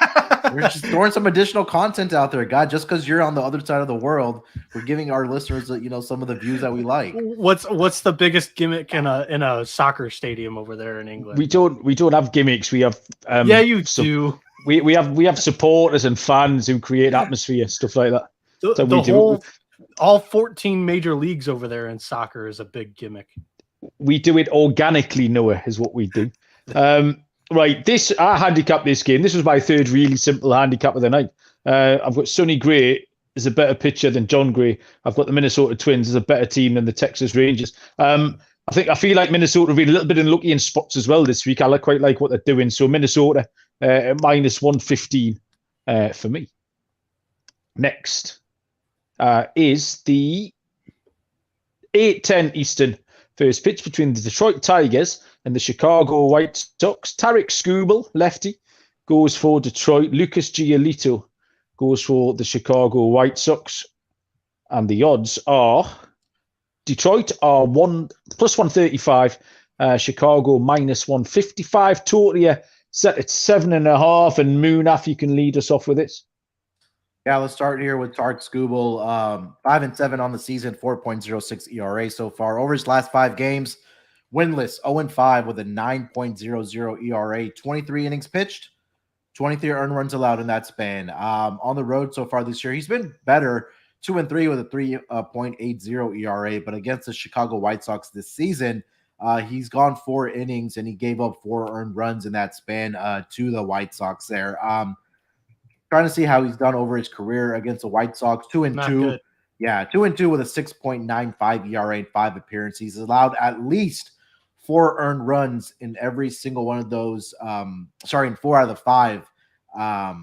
B: We're just throwing some additional content out there, God. Just because you're on the other side of the world, we're giving our listeners, some of the views that we like.
C: What's the biggest gimmick in a soccer stadium over there in England?
A: We don't have gimmicks. We have
C: yeah, you do.
A: We have supporters and fans who create atmosphere, stuff like that.
C: All 14 major leagues over there in soccer is a big gimmick.
A: We do it organically, Noah, is what we do. Right, I handicapped this game. This was my third really simple handicap of the night. I've got Sonny Gray is a better pitcher than John Gray. I've got the Minnesota Twins as a better team than the Texas Rangers. I feel like Minnesota have been a little bit unlucky in spots as well this week. I quite like what they're doing. So Minnesota at -115 for me. Next is the 8:10 Eastern first pitch between the Detroit Tigers and the Chicago White Sox. Tarek Skubal, lefty, goes for Detroit. Lucas Giolito goes for the Chicago White Sox. And the odds are Detroit are +135, Chicago -155. Totally set at 7.5. And Moonaf, you can lead us off with this.
B: Yeah, let's start here with Tarek Skubal. 5-7 on the season, 4.06 ERA so far. Over his last 5 games, winless, 0-5 with a 9.00 ERA, 23 innings pitched, 23 earned runs allowed in that span. On the road so far this year, he's been better, 2-3 with a 3.80 ERA. But against the Chicago White Sox this season, he's gone 4 innings and he gave up 4 earned runs in that span to the White Sox there. Trying to see how he's done over his career against the White Sox. 2-2. Yeah, 2-2 with a 6.95 ERA in 5 appearances. He's allowed at least 4 earned runs in every single one of those. In 4 out of the 5. 4 out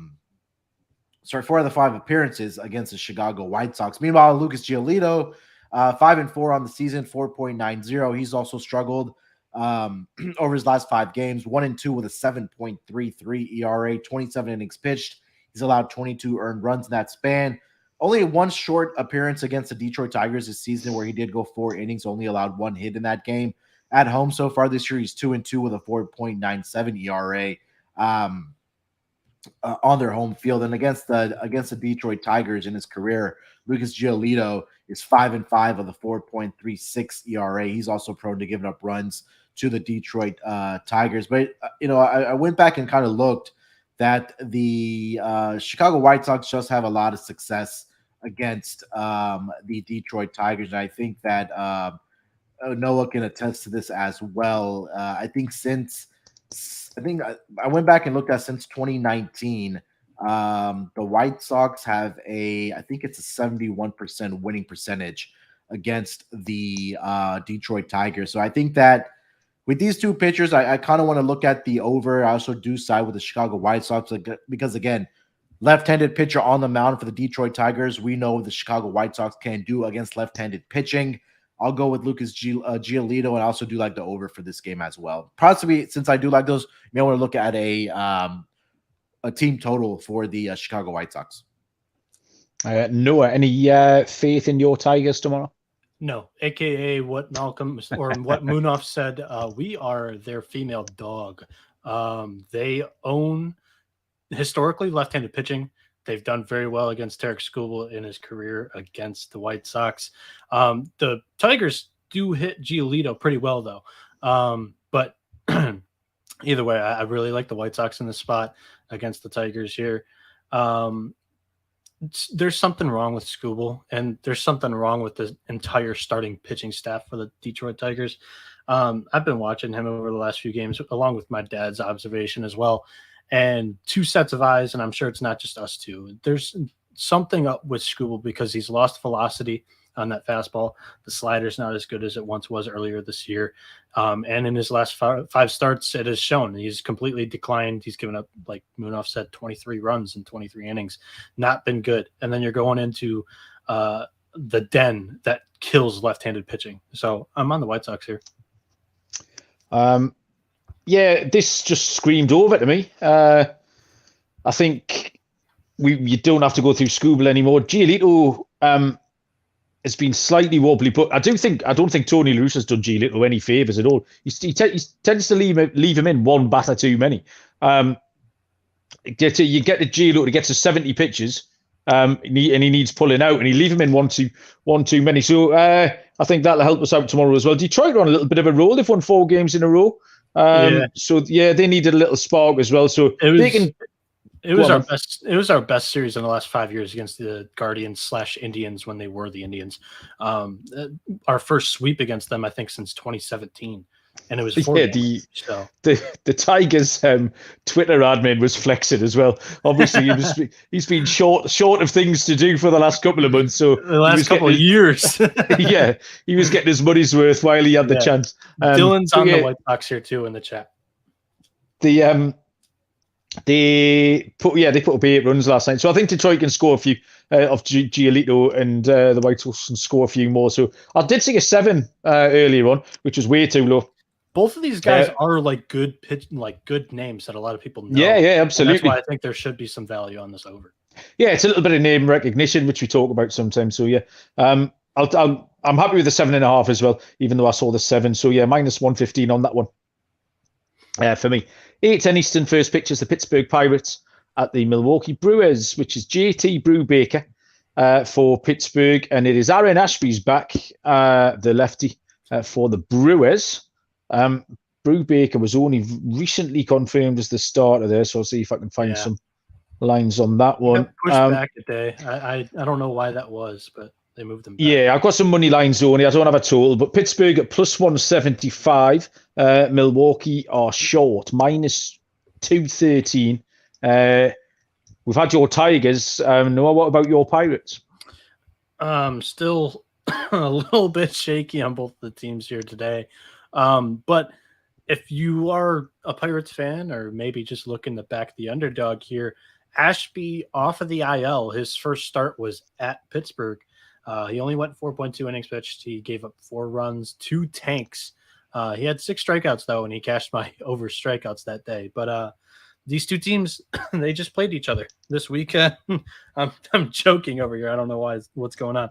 B: of the 5 appearances against the Chicago White Sox. Meanwhile, Lucas Giolito, 5-4 on the season, 4.90. He's also struggled over his last 5 games. 1-2 with a 7.33 ERA, 27 innings pitched. He's allowed 22 earned runs in that span. Only 1 short appearance against the Detroit Tigers this season where he did go 4 innings, only allowed 1 hit in that game. At home so far this year, he's 2-2 with a 4.97 ERA on their home field. And against the Detroit Tigers in his career, Lucas Giolito is 5-5 with a 4.36 ERA. He's also prone to giving up runs to the Detroit Tigers. But, I went back and kind of looked that the Chicago White Sox just have a lot of success against the Detroit Tigers. And I think that Noah can attest to this as well. I went back and looked at since 2019. The White Sox have I think it's a 71% winning percentage against the Detroit Tigers. So I think that with these 2 pitchers, I kind of want to look at the over. I also do side with the Chicago White Sox because, again, left-handed pitcher on the mound for the Detroit Tigers. We know the Chicago White Sox can do against left-handed pitching. I'll go with Lucas Giolito, and I also do like the over for this game as well. Possibly, since I do like those, you may want to look at a team total for the Chicago White Sox.
A: Noah, any faith in your Tigers tomorrow?
C: No, aka what Malcolm or what Munaf said. We are their female dog. They own historically left-handed pitching. They've done very well against Tarek Skubal in his career against the White Sox. The Tigers do hit Giolito pretty well, though. But either way, I really like the White Sox in this spot against the Tigers here. There's something wrong with Skubal, and there's something wrong with the entire starting pitching staff for the Detroit Tigers. I've been watching him over the last few games, along with my dad's observation as well. And 2 sets of eyes, and I'm sure it's not just us two. There's something up with Skubal because he's lost velocity on that fastball. The slider's not as good as it once was earlier this year. And in his last 5 starts, it has shown he's completely declined. He's given up, like Munaf said, 23 runs in 23 innings. Not been good. And then you're going into the den that kills left-handed pitching. So I'm on the White Sox here.
A: Yeah, this just screamed over to me. I think you don't have to go through Skubal anymore. Giolito has been slightly wobbly, but I don't think Tony La Russa has done Giolito any favors at all. He tends to leave him in 1 batter too many. You get to Giolito to get to 70 pitches, and he needs pulling out, and he leave him in one too many. So I think that'll help us out tomorrow as well. Detroit are on a little bit of a roll. They've won 4 games in a row. So they needed a little spark as well. So it was our best series in the last 5 years against the Guardians/Indians when they were the Indians. Our first sweep against them, I think, since 2017.
C: and it was 4 games.
A: The Tigers Twitter admin was flexing as well. Obviously, he's been short of things to do for the last couple of months. So
C: the last couple of years.
A: Yeah, he was getting his money's worth while he had the chance.
C: Dylan's on the White Sox here too in the chat.
A: They put up 8 runs last night, so I think Detroit can score a few of Giolito, and the White Sox can score a few more. So I did see a 7 earlier on, which was way too low.
C: Both of these guys are good good names that a lot of people know.
A: Yeah, absolutely.
C: And that's why I think there should be some value on this over.
A: Yeah, it's a little bit of name recognition, which we talk about sometimes. So yeah, I'm happy with the 7.5 as well, even though I saw the 7. So yeah, -115 on that one. For me, 8:10 Eastern, first pitch is the Pittsburgh Pirates at the Milwaukee Brewers, which is JT Brubaker for Pittsburgh, and it is Aaron Ashby's back, the lefty for the Brewers. Brubaker was only recently confirmed as the starter there, so I'll see if I can find some lines on that one.
C: Pushed back a day. I don't know why that was, but they moved them back.
A: Yeah, I've got some money lines only. I don't have a total, but Pittsburgh at +175. Milwaukee are short, -213. We've had your Tigers. Noah, what about your Pirates?
C: Still a little bit shaky on both the teams here today. But if you are a Pirates fan, or maybe just looking to back the underdog here, Ashby off of the IL, his first start was at Pittsburgh. He only went 4.2 innings pitched. He gave up 4 runs, 2 tanks. He had 6 strikeouts, though, and he cashed my over strikeouts that day. But these two teams, they just played each other this weekend. I'm joking over here. I don't know what's going on.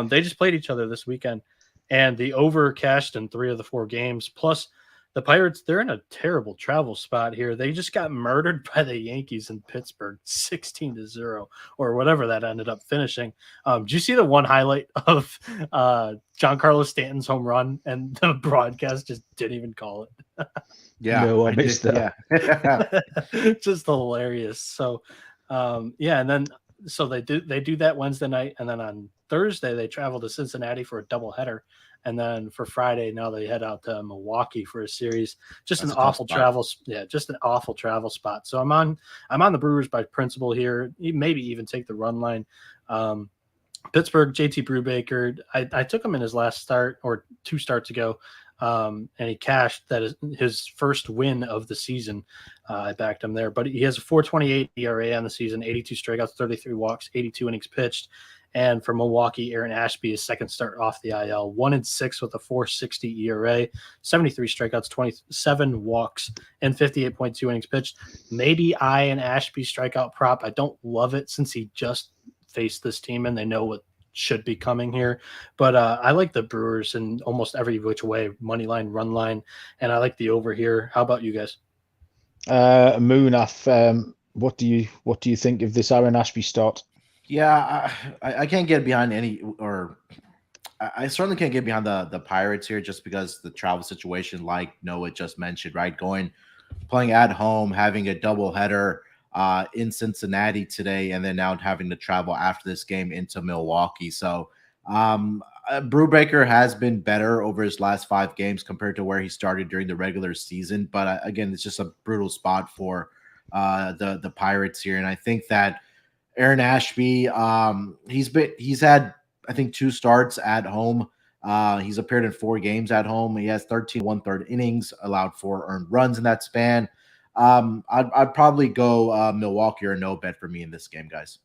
C: They just played each other this weekend, and the over cashed in 3 of the 4 games. Plus, the Pirates, they're in a terrible travel spot here. They just got murdered by the Yankees in Pittsburgh, 16-0, or whatever that ended up finishing. Did you see the one highlight of Giancarlo Stanton's home run, and the broadcast just didn't even call it?
B: Yeah,
A: no, I missed that.
B: Yeah.
C: Just hilarious. So, and then so they do that Wednesday night, and then on Thursday they travel to Cincinnati for a doubleheader. And then for Friday, now they head out to Milwaukee for a series. Just an awful travel. Yeah, just an awful travel spot. So I'm on the Brewers by principle here. Maybe even take the run line. Pittsburgh, JT Brubaker. I took him in his last start, or 2 starts ago, and he cashed. That is his first win of the season. I backed him there, but he has a 4.28 ERA on the season, 82 strikeouts, 33 walks, 82 innings pitched. And for Milwaukee, Aaron Ashby, his second start off the IL, 1-6 with a 4.60 ERA, 73 strikeouts, 27 walks, and 58.2 innings pitched. Maybe an Ashby strikeout prop. I don't love it since he just faced this team and they know what should be coming here. But I like the Brewers in almost every which way, money line, run line, and I like the over here. How about you guys?
A: Moonaf, what do you think of this Aaron Ashby start?
B: Yeah, I can't get behind I certainly can't get behind the Pirates here, just because the travel situation, like Noah just mentioned, right? Playing at home, having a doubleheader in Cincinnati today, and then now having to travel after this game into Milwaukee. So Brubaker has been better over his last 5 games compared to where he started during the regular season. But again, it's just a brutal spot for the Pirates here. And I think that Aaron Ashby, he's had, I think, 2 starts at home. He's appeared in 4 games at home. He has 13 1/3 innings, allowed 4 earned runs in that span. I'd probably go Milwaukee or no bet for me in this game, guys.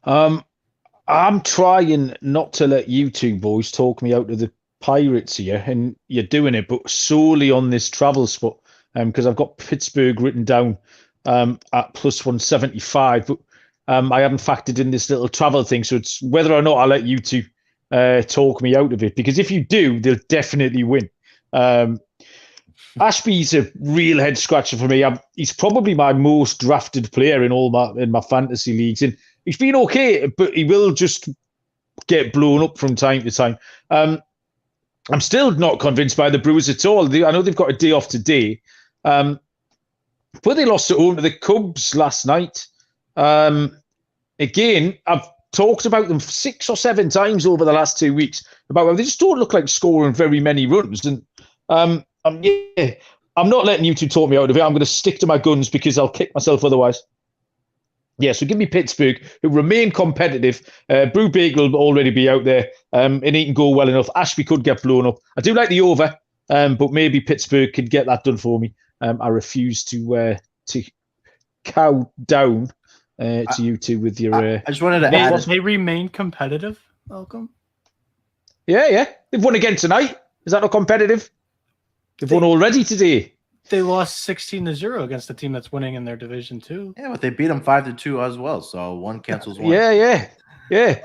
A: I'm trying not to let you two boys talk me out of the Pirates here, and you're doing it, but solely on this travel spot, because I've got Pittsburgh written down at +175, but I haven't factored in this little travel thing, so it's whether or not I let you two talk me out of it, because if you do, they'll definitely win. Ashby's a real head scratcher for me. He's probably my most drafted player in my fantasy leagues, and he's been okay, but he will just get blown up from time to time. I'm still not convinced by the Brewers at all. I know they've got a day off today, but they lost at home to the Cubs last night. Again, I've talked about them 6 or 7 times over the last 2 weeks about how they just don't look like scoring very many runs. And Yeah, I'm not letting you two talk me out of it. I'm going to stick to my guns because I'll kick myself otherwise. Yeah, so give me Pittsburgh, who remain competitive. Brew Bagel will already be out there, and he can go well enough. Ashby could get blown up. I do like the over, but maybe Pittsburgh could get that done for me. I refuse to cow down to you two with your.
B: I just wanted to add.
C: They remain competitive, Malcolm.
A: Yeah. They've won again tonight. Is that not competitive? They've won already today.
C: They lost 16-0 against the team that's winning in their division too.
B: Yeah, but they beat them 5-2 as well. So one cancels one.
A: Yeah.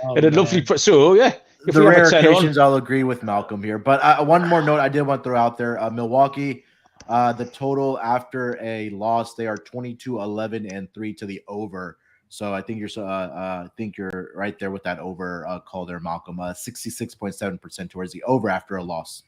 C: Oh,
A: and a lovely. So yeah.
B: The rare occasions I'll agree with Malcolm here. But one more note I did want to throw out there. Milwaukee, the total after a loss, they are 22-11-3 to the over. So I think you're right there with that over call there, Malcolm. 66.7% towards the over after a loss.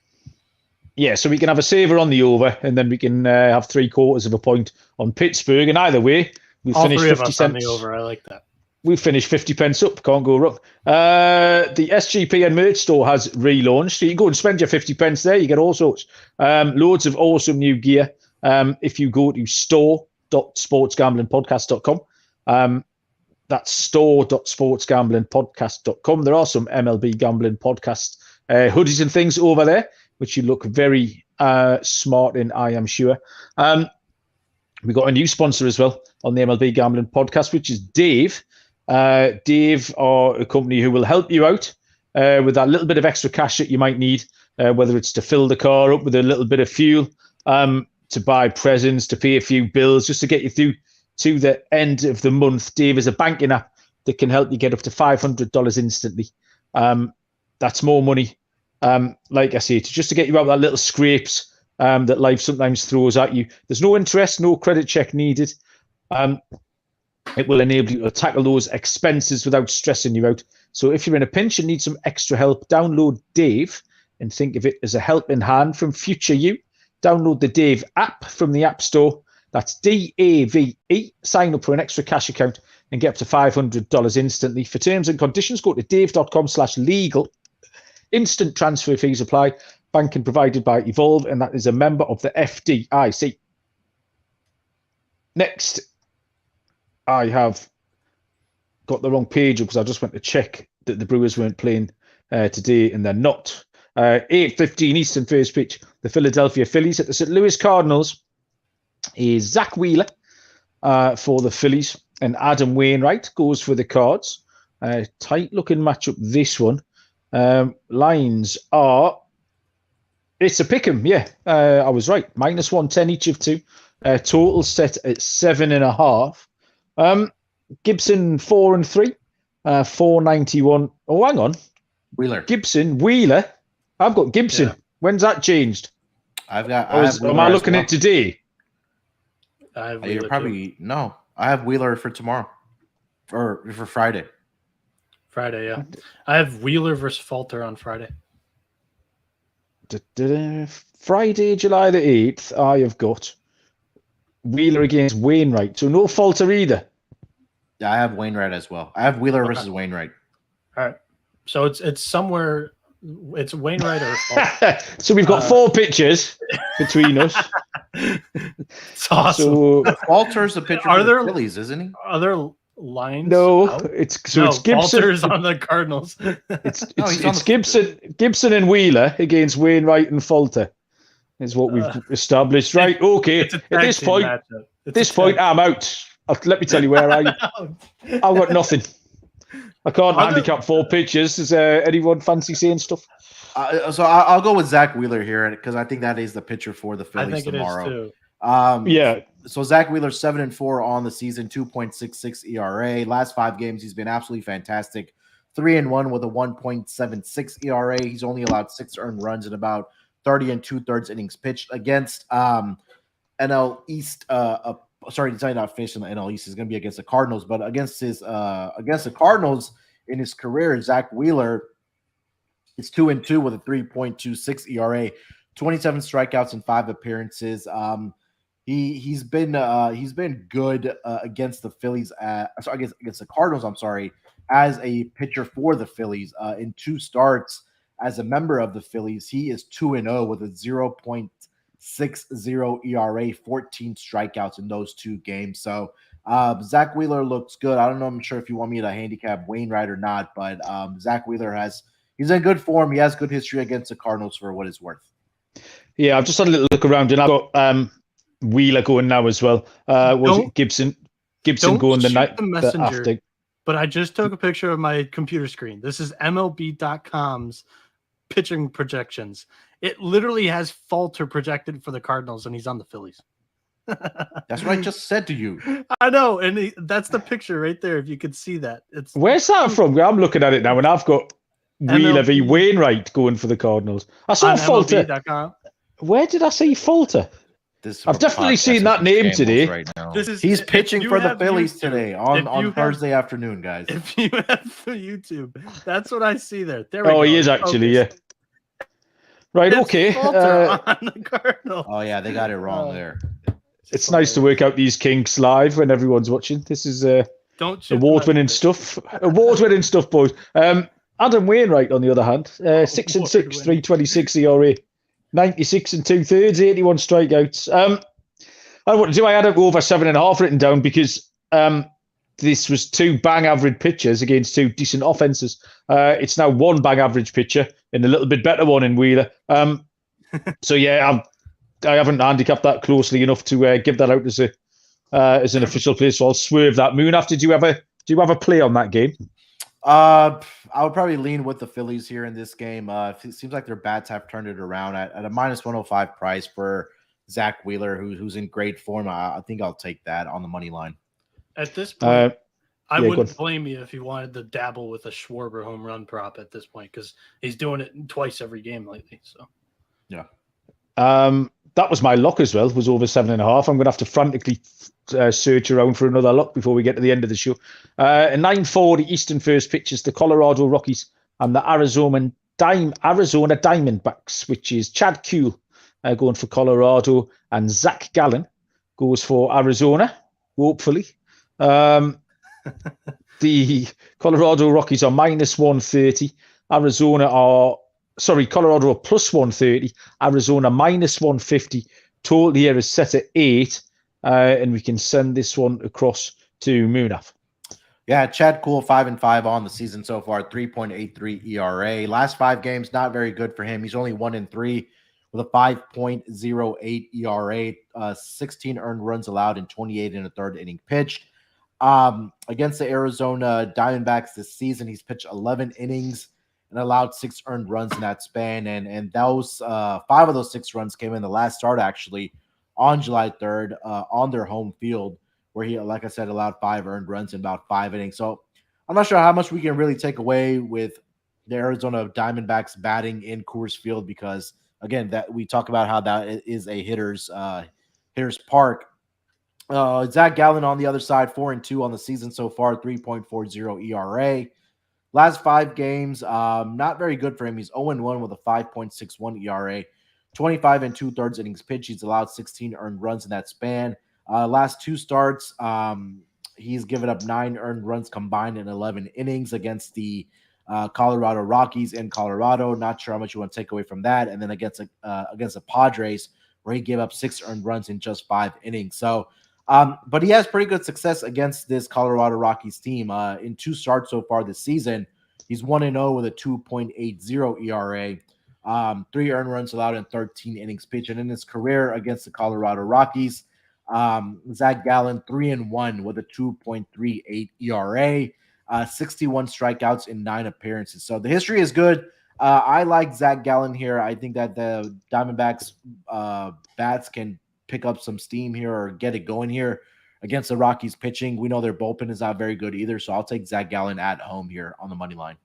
A: Yeah, so we can have a saver on the over, and then we can have 3/4 of a point on Pittsburgh. And either way, we'll finish 50 cents
C: on the over. I like that.
A: We finished 50 pence up. Can't go wrong. The SGPN merch store has relaunched. So you can go and spend your 50 pence there. You get all sorts. Loads of awesome new gear. If you go to store.sportsgamblingpodcast.com, that's store.sportsgamblingpodcast.com. There are some MLB gambling podcast hoodies and things over there, which you look very smart in, I am sure. We got a new sponsor as well on the MLB Gambling Podcast, which is Dave. Dave are a company who will help you out with that little bit of extra cash that you might need, whether it's to fill the car up with a little bit of fuel, to buy presents, to pay a few bills, just to get you through to the end of the month. Dave is a banking app that can help you get up to $500 instantly. That's more money, like I say, just to get you out of that little scrapes that life sometimes throws at you. There's no interest, no credit check needed. It will enable you to tackle those expenses without stressing you out. So if you're in a pinch and need some extra help, download Dave and think of it as a helping hand from future you. Download the Dave app from the App Store. That's DAVE. Sign up for an extra cash account and get up to $500 instantly. For terms and conditions, go to dave.com/legal. Instant transfer fees apply. Banking provided by Evolve, and that is a member of the FDIC. Next, I have got the wrong page because I just went to check that the Brewers weren't playing today, and they're not. 8:15 Eastern first pitch. The Philadelphia Phillies at the St. Louis Cardinals is Zach Wheeler for the Phillies, and Adam Wainwright goes for the Cards. Tight looking matchup, this one. Lines are, it's a pick 'em, yeah. I was right. -110 each of two. Total set at 7.5. Gibson 4-3, 491. Oh, hang on. Wheeler. I've got Gibson. Yeah. When's that changed?
B: Am
A: I looking at today?
B: You're probably no. I have Wheeler for tomorrow, or for Friday.
C: Friday, yeah. I have Wheeler versus Falter on Friday.
A: Friday, July the 8th. I have got Wheeler against Wainwright. So no Falter either.
B: Yeah, I have Wainwright as well. I have Wheeler versus Wainwright.
C: All right. So it's somewhere. It's Wainwright or Falter.
A: So we've got 4 pitchers between us.
C: It's awesome.
B: So Falter's the pitcher for the Phillies, isn't he?
C: Are there lines?
A: No,
C: out?
A: it's Gibson.
C: Falter's on the Cardinals.
A: It's Gibson and Wheeler against Wainwright and Falter. Is what we've established, right? Okay. At this point, I'm out. Let me tell you where I've got nothing. I can't handicap 4 pitches. Does anyone fancy saying stuff?
B: So I'll go with Zach Wheeler here because I think that is the pitcher for the Phillies tomorrow.
C: It is too.
B: Yeah. So Zach Wheeler 7-4 on the season, 2.66 ERA. Last 5 games, he's been absolutely fantastic. 3-1 with a 1.76 ERA. He's only allowed 6 earned runs in about 30 2/3 innings pitched against NL East. Sorry, he's not facing the NL East. He's going to be against the Cardinals, but against the Cardinals in his career, Zach Wheeler is 2-2 with a 3.26 ERA, 27 strikeouts in 5 appearances. He's been good against the Phillies. Against the Cardinals. I'm sorry, as a pitcher for the Phillies in 2 starts. as a member of the Phillies, he is 2-0 with a 0.60 ERA, 14 strikeouts in those 2 games. So Zach Wheeler looks good. I don't know. I'm sure if you want me to handicap Wainwright or not, but Zach Wheeler he's in good form. He has good history against the Cardinals for what it's worth.
A: Yeah, I've just had a little look around, and I've got Wheeler going now as well. Was it Gibson going the night after?
C: But I just took a picture of my computer screen. This is MLB.com's pitching projections. It literally has Falter projected for the Cardinals, and he's on the Phillies.
B: That's what I just said to you.
C: I know, and that's the picture right there. If you could see that,
A: Where's that from? I'm looking at it now, and I've got Wheeler v. Wainwright going for the Cardinals. I saw Falter.
C: MLB.com.
A: Where did I see Falter? I've definitely seen that name today.
B: Right now. He's pitching for the Phillies today on Thursday afternoon, guys.
C: If you have YouTube, that's what I see there. There
A: we go. He is actually, yeah. Right, okay.
C: On the Cardinals.
B: Oh, yeah, they got it wrong there.
A: It's nice to work out these kinks live when everyone's watching. This is award-winning stuff. Award-winning stuff, boys. Adam Wainwright, on the other hand, 6-6, 3.26 ERA. 96 and 2/3, 81 strikeouts. I want to do. I had it over 7.5 written down because this was 2 bang average pitchers against 2 decent offenses. It's now 1 bang average pitcher and a little bit better one in Wheeler. So yeah, I haven't handicapped that closely enough to give that out as an official play. So I'll swerve that. Moon, after do you have a play on that game?
B: I would probably lean with the Phillies here in this game. It seems like their bats have turned it around at a -105 price for Zach Wheeler, who's in great form. I think I'll take that on the money line.
C: At this point, I wouldn't blame you if you wanted to dabble with a Schwarber home run prop at this point because he's doing it twice every game lately. So,
B: yeah.
A: That was my lock as well, was over 7.5. I'm going to have to frantically search around for another lock before we get to the end of the show. At 9:40 Eastern first pitches, the Colorado Rockies and the Arizona Diamondbacks, which is Chad Kuhl going for Colorado and Zach Gallen goes for Arizona, hopefully. The Colorado Rockies are -130. Colorado are +130, Arizona -150. Total here is set at 8, and we can send this one across to Munaf.
B: Yeah, Chad Kuhl 5-5 on the season so far, 3.83 ERA. Last 5 games, not very good for him. He's only 1-3 with a 5.08 ERA, 16 earned runs allowed in 28 and a third inning pitched. Against the Arizona Diamondbacks this season, he's pitched 11 innings and allowed 6 earned runs in that span. And those 5 of those 6 runs came in the last start, actually, on July 3rd on their home field, where he, like I said, allowed 5 earned runs in about 5 innings. So I'm not sure how much we can really take away with the Arizona Diamondbacks batting in Coors Field because, again, that we talk about how that is a hitter's park. Zach Gallen on the other side, 4-2 on the season so far, 3.40 ERA. Last 5 games, not very good for him. He's 0-1 with a 5.61 ERA, 25 and 2/3 innings pitched. He's allowed 16 earned runs in that span. Last 2 starts, he's given up 9 earned runs combined in 11 innings against the Colorado Rockies in Colorado. Not sure how much you want to take away from that. And then against the Padres, where he gave up 6 earned runs in just 5 innings. So, but he has pretty good success against this Colorado Rockies team. In 2 starts so far this season, he's 1-0 with a 2.80 ERA, 3 earned runs allowed in 13 innings pitched. And in his career against the Colorado Rockies, Zach Gallen 3-1 with a 2.38 ERA, 61 strikeouts in 9 appearances. So the history is good. I like Zach Gallen here. I think that the Diamondbacks bats can pick up some steam here or get it going here against the Rockies pitching. We know their bullpen is not very good either, so I'll take Zach Gallen at home here on the money line.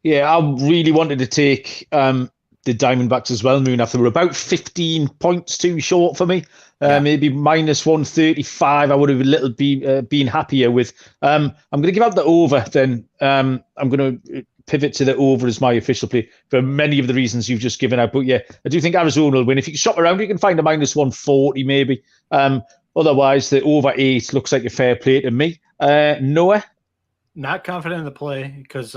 A: Yeah, I really wanted to take the Diamondbacks as well, Moon. After they were about 15 points too short for me, maybe -135. I would have been happier with. I'm going to give out the over. Then I'm going to pivot to the over as my official play for many of the reasons you've just given out. But yeah, I do think Arizona will win. If you shop around, you can find a -140 maybe. Otherwise, the over 8 looks like a fair play to me. Noah,
C: Not confident in the play because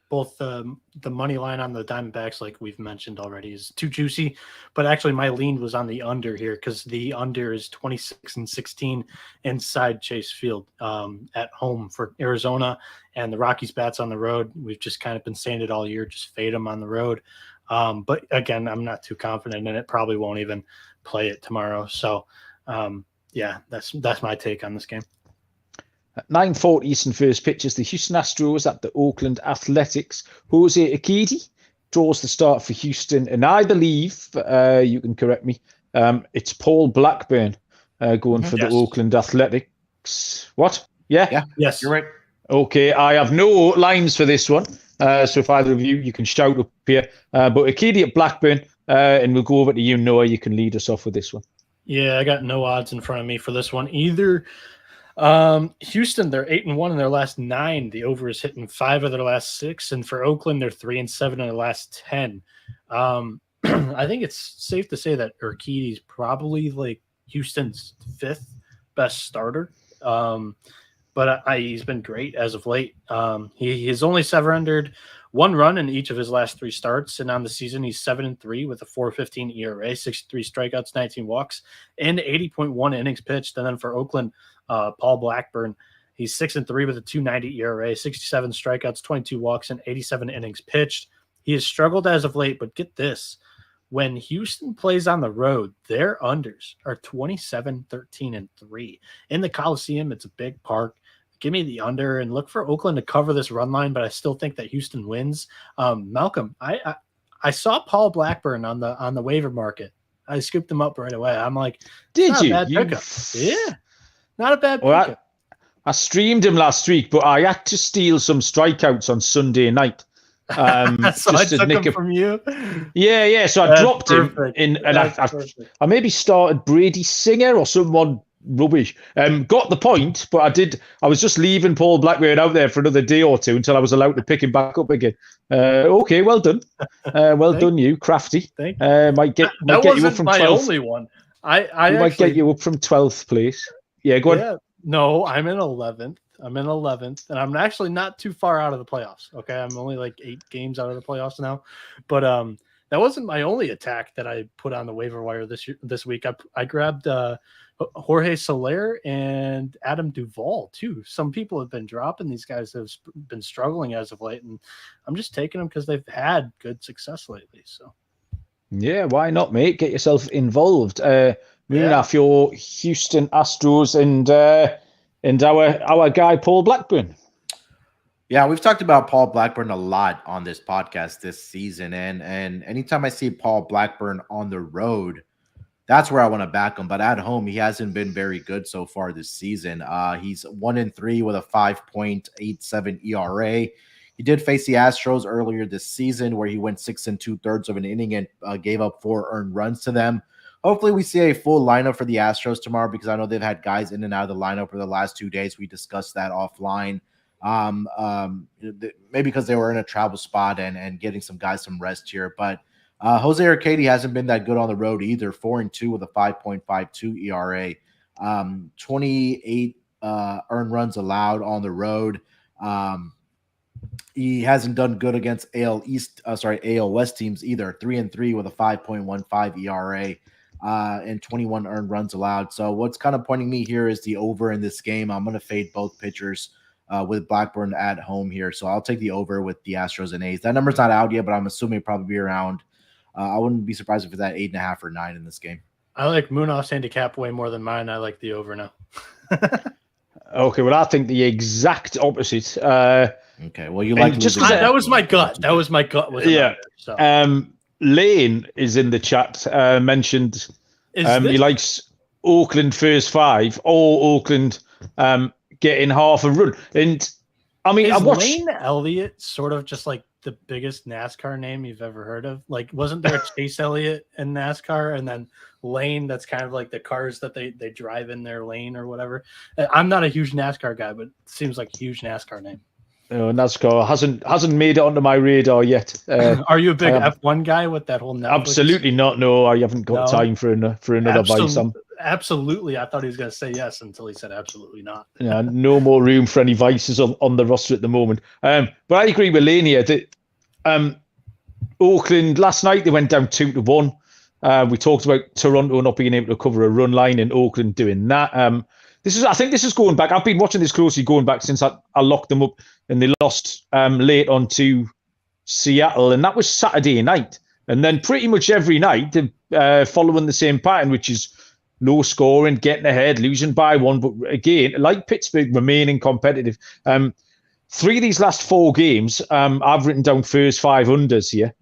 C: both the money line on the Diamondbacks, like we've mentioned already, is too juicy. But actually, my lean was on the under here because the under is 26-16 inside Chase Field at home for Arizona, and the Rockies bats on the road. We've just kind of been saying it all year, just fade them on the road. But again, I'm not too confident in it. Probably won't even play it tomorrow. So yeah, that's my take on this game.
A: At 9:40 Eastern first pitch is the Houston Astros at the Oakland Athletics. Jose Urquidy draws the start for Houston, and I believe, you can correct me, it's Paul Blackburn going for the Oakland Athletics. What? Yeah?
B: Yes. You're right.
A: Okay, I have no lines for this one, so if either of you can shout up here. But Urquidy at Blackburn, and we'll go over to you, Noah. You can lead us off with this one.
C: Yeah, I got no odds in front of me for this one either. Houston, they're 8-1 in their last 9. The over is hitting 5 of their last 6, and for Oakland, they're 3-7 in their last 10. I think it's safe to say that Urquidy's probably like Houston's 5th best starter. But he's been great as of late. He has only surrendered 1 run in each of his last 3 starts, and on the season, he's 7-3 with a 4.15 ERA, 63 strikeouts, 19 walks, and 80.1 innings pitched. And then for Oakland, Paul Blackburn, he's 6-3 with a 2.90 ERA, 67 strikeouts, 22 walks, and 87 innings pitched. He has struggled as of late, but get this. When Houston plays on the road, their unders are 27, 13, and 3. In the Coliseum, it's a big park. Give me the under and look for Oakland to cover this run line, but I still think that Houston wins. Malcolm, I saw Paul Blackburn on the waiver market. I scooped him up right away. I'm like,
A: did you?
C: Pickup. Yeah, not a bad pickup.
A: I streamed him last week, but I had to steal some strikeouts on Sunday night.
C: So I took him from you.
A: Yeah. So I dropped him in, and I maybe started Brady Singer or someone rubbish. Got the point, but I was just leaving Paul Blackburn out there for another day or two until I was allowed to pick him back up again. Okay, well done. Well done, you crafty. Might get you up from 12th.
C: My only one. I
A: might get you up from 12th place. Yeah, go on.
C: No, I'm in 11th. And I'm actually not too far out of the playoffs. Okay, I'm only like 8 games out of the playoffs now. But that wasn't my only attack that I put on the waiver wire this week. I grabbed Jorge Soler and Adam Duvall too. Some people have been dropping these guys that have been struggling as of late, and I'm just taking them because they've had good success lately. So
A: yeah, why not, mate? Get yourself involved. Moving off your Houston Astros and our guy Paul Blackburn.
B: Yeah, we've talked about Paul Blackburn a lot on this podcast this season, and anytime I see Paul Blackburn on the road, that's where I want to back him. But at home, he hasn't been very good so far this season. He's 1-3 with a 5.87 ERA. He did face the Astros earlier this season, where he went 6 2/3 of an inning and gave up 4 earned runs to them. Hopefully, we see a full lineup for the Astros tomorrow, because I know they've had guys in and out of the lineup for the last 2 days. We discussed that offline. Maybe because they were in a travel spot and getting some guys some rest here. But Jose Urquidy hasn't been that good on the road either. 4-2 with a 5.52 ERA. 28 earned runs allowed on the road. He hasn't done good against AL West teams either. 3-3 with a 5.15 ERA. And 21 earned runs allowed. So what's kind of pointing me here is the over in this game. I'm going to fade both pitchers with Blackburn at home here. So I'll take the over with the Astros and A's. That number's not out yet, but I'm assuming it'll probably be around. I wouldn't be surprised if it's at 8.5 or 9 in this game.
C: I like Munoz handicap way more than mine. I like the over now.
A: Okay, well, I think the exact opposite.
B: Okay, well, you like
C: just that was my gut. That was my gut.
A: Lane is in the chat. Mentioned he likes Oakland first 5 or Oakland getting half a run. And I mean,
C: is Lane Elliott sort of just like the biggest NASCAR name you've ever heard of? Like, wasn't there a Chase Elliott in NASCAR, and then Lane? That's kind of like the cars that they drive in their lane or whatever. I'm not a huge NASCAR guy, but it seems like a huge NASCAR name.
A: No, NASCAR hasn't made it onto my radar yet.
C: Are you a big F1 guy with that whole Netflix?
A: Absolutely not. No, I haven't got time for another bite.
C: absolutely. I thought he was going to say yes until he said absolutely not.
A: Yeah, no more room for any vices on the roster at the moment. But I agree with Lania that Oakland last night they went down 2-1. We talked about Toronto not being able to cover a run line and Oakland doing that. I think this is going back. I've been watching this closely going back since I locked them up and they lost late on to Seattle, and that was Saturday night. And then pretty much every night they're following the same pattern, which is low scoring, getting ahead, losing by one. But again, like Pittsburgh, remaining competitive. 3 of these last 4 games, I've written down first 5 unders here,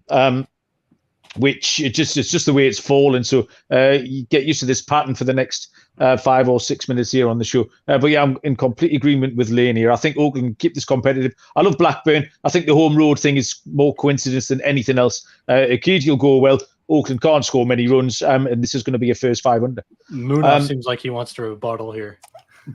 A: which it's just the way it's fallen. So you get used to this pattern for the next 5 or 6 minutes here on the show. But yeah, I'm in complete agreement with Lane here. I think Oakland can keep this competitive. I love Blackburn. I think the home road thing is more coincidence than anything else. Occasionally will go well. Oakland can't score many runs, and this is going to be a first 5 under.
C: Munaf seems like he wants to rebuttal here.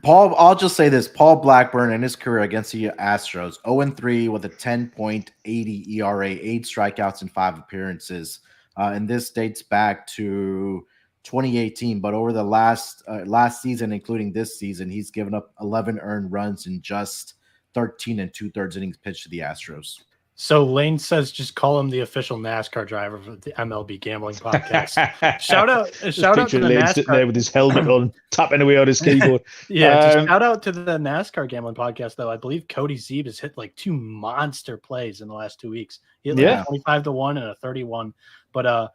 B: Paul, I'll just say this. Paul Blackburn in his career against the Astros, 0-3 with a 10.80 ERA, 8 strikeouts in 5 appearances. And this dates back to 2018. But over the last season, including this season, he's given up 11 earned runs in just 13 2/3 innings pitched to the Astros.
C: So Lane says just call him the official NASCAR driver of the MLB gambling podcast. shout out to the
A: Lane
C: NASCAR
A: sitting there with his helmet on, tapping away on his keyboard.
C: Just shout out to the NASCAR gambling podcast, though. I believe Cody Zeeb has hit like 2 monster plays in the last 2 weeks. He hit like 25-1 and a 31. But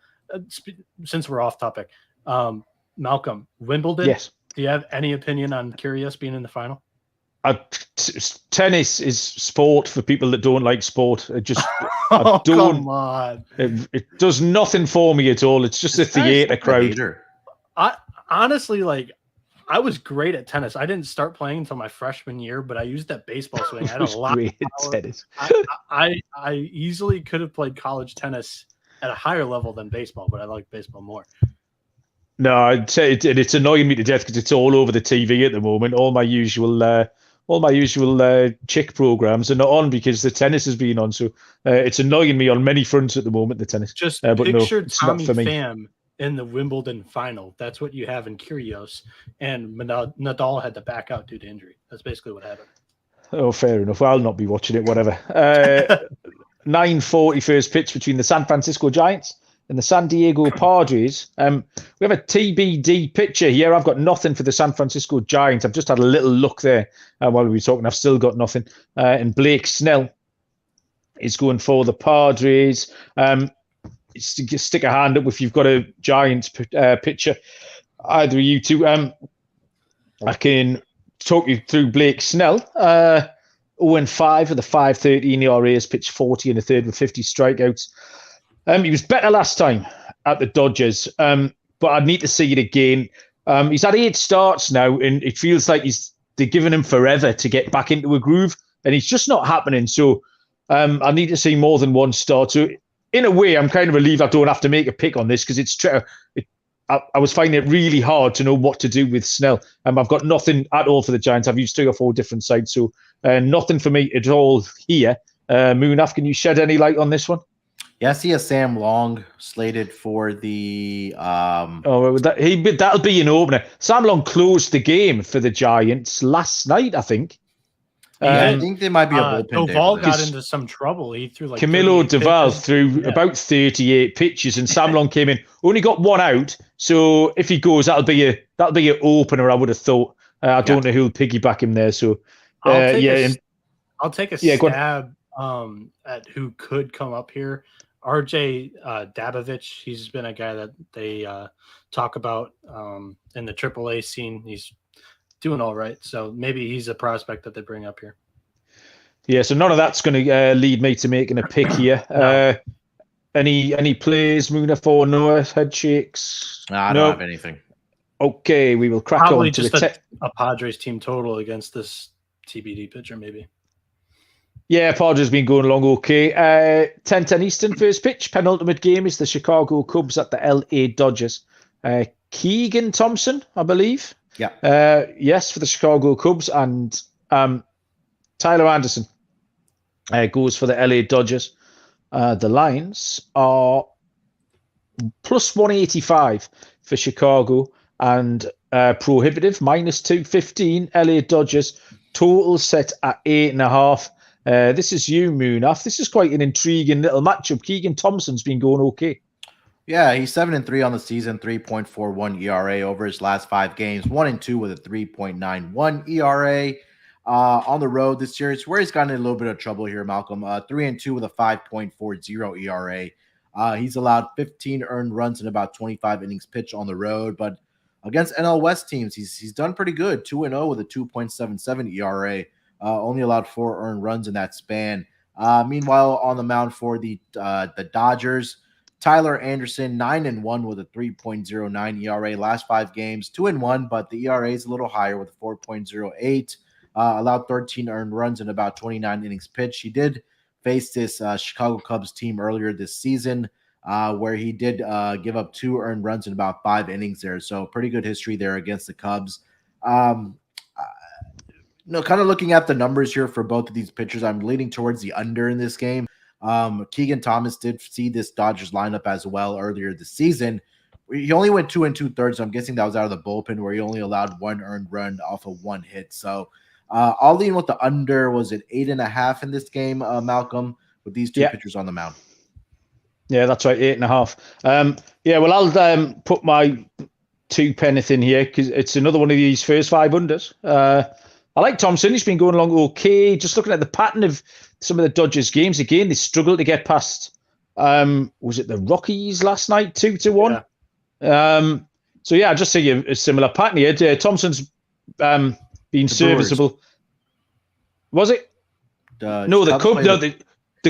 C: since we're off topic, Malcolm, Wimbledon.
A: Yes.
C: Do you have any opinion on Kyrgios being in the final?
A: Tennis is sport for people that don't like sport.
C: Come on.
A: It does nothing for me at all. It's just a theater crowd.
C: I honestly, I was great at tennis. I didn't start playing until my freshman year, but I used that baseball swing. I had a lot of tennis. I easily could have played college tennis at a higher level than baseball, but I like baseball more. No,
A: I'd say it's annoying me to death because it's all over the TV at the moment. All my usual chick programs are not on because the tennis has been on. So it's annoying me on many fronts at the moment, the tennis.
C: Just
A: but
C: picture
A: no,
C: Tommy Pham in the Wimbledon final. That's what you have in Kyrgios. And Nadal had to back out due to injury. That's basically what happened.
A: Oh, fair enough. I'll not be watching it, whatever. 9:40 first pitch between the San Francisco Giants and the San Diego Padres. We have a TBD picture here. I've got nothing for the San Francisco Giants. I've just had a little look there while we were talking. I've still got nothing. And Blake Snell is going for the Padres. Stick a hand up if you've got a Giants picture. Either of you two. I can talk you through Blake Snell. 0-5 with a 5.13 ERA, has pitched 40 in the third with 50 strikeouts. He was better last time at the Dodgers, but I'd need to see it again. He's had 8 starts now, and it feels like they're giving him forever to get back into a groove, and it's just not happening. So I need to see more than one start. So in a way, I'm kind of relieved I don't have to make a pick on this because I was finding it really hard to know what to do with Snell. I've got nothing at all for the Giants. I've used 3 or 4 different sites, so nothing for me at all here. Munaf, can you shed any light on this one?
B: Yeah, I see a Sam Long slated for the.
A: That'll be an opener. Sam Long closed the game for the Giants last night, I think.
B: I think they might be a bullpen.
C: Doval got into some trouble. He threw like
A: Camilo Doval threw about 38 pitches, and Sam Long came in. Only got 1 out. So if he goes, that'll be an opener. I would have thought. I don't know who'll piggyback him there. So
C: I'll take a stab at who could come up here. RJ Dabovich. He's been a guy that they talk about in the AAA scene. He's doing all right, so maybe he's a prospect that they bring up here.
A: Yeah, so none of that's going to lead me to making a pick here. No. Any plays, Munaf or Noah? Head shakes?
B: No, I don't have anything.
A: Okay, we will crack
C: Probably
A: on to
C: just a Padres team total against this TBD pitcher, maybe.
A: Yeah, Padres been going along okay. 10:10 Eastern first pitch. Penultimate game is the Chicago Cubs at the LA Dodgers. Keegan Thompson, I believe.
B: Yeah.
A: Yes, for the Chicago Cubs, and Tyler Anderson goes for the LA Dodgers. The lines are plus 185 for Chicago and prohibitive, -215. LA Dodgers, total set at 8.5. This is you, Munaf. This is quite an intriguing little matchup. Keegan Thompson's been going okay.
B: Yeah, he's 7-3 on the season, 3.41 ERA over his last 5 games, 1-2 with a 3.91 ERA. On the road this series, where he's gotten in a little bit of trouble here, Malcolm. 3-2 with a 5.40 ERA. He's allowed 15 earned runs in about 25 innings pitched on the road, but against NL West teams, he's done pretty good. 2-0 with a 2.77 ERA. Only allowed 4 earned runs in that span. Meanwhile, on the mound for the Dodgers, Tyler Anderson, 9-1 with a 3.09 ERA. Last 5 games, 2-1, but the ERA is a little higher with a 4.08. Allowed 13 earned runs in about 29 innings pitched. He did face this Chicago Cubs team earlier this season, where he did give up 2 earned runs in about 5 innings there. So pretty good history there against the Cubs. Kind of looking at the numbers here for both of these pitchers, I'm leaning towards the under in this game. Keegan Thomas did see this Dodgers lineup as well earlier this season. He only went 2 2/3. So I'm guessing that was out of the bullpen, where he only allowed 1 earned run off of 1 hit. So I'll lean with the under. Was it 8.5 in this game, Malcolm, with these 2 pitchers on the mound?
A: Yeah, that's right, 8.5. Well, I'll put my 2 penneth in here because it's another one of these first 5 unders. I like Thompson. He's been going along okay. Just looking at the pattern of some of the Dodgers games, again, they struggled to get past, was it the Rockies last night, 2-1? Yeah. I just see a similar pattern here. Thompson's been serviceable. Was it? The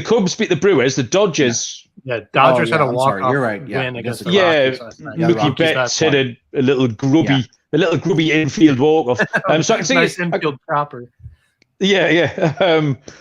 A: Cubs beat the Brewers. The Dodgers.
C: Dodgers had a walk-off
B: You're right.
C: win against the Rockies last night.
A: Mookie Betts hit a little grubby infield walk-off. So I can see
C: nice infield proper.
A: Yeah.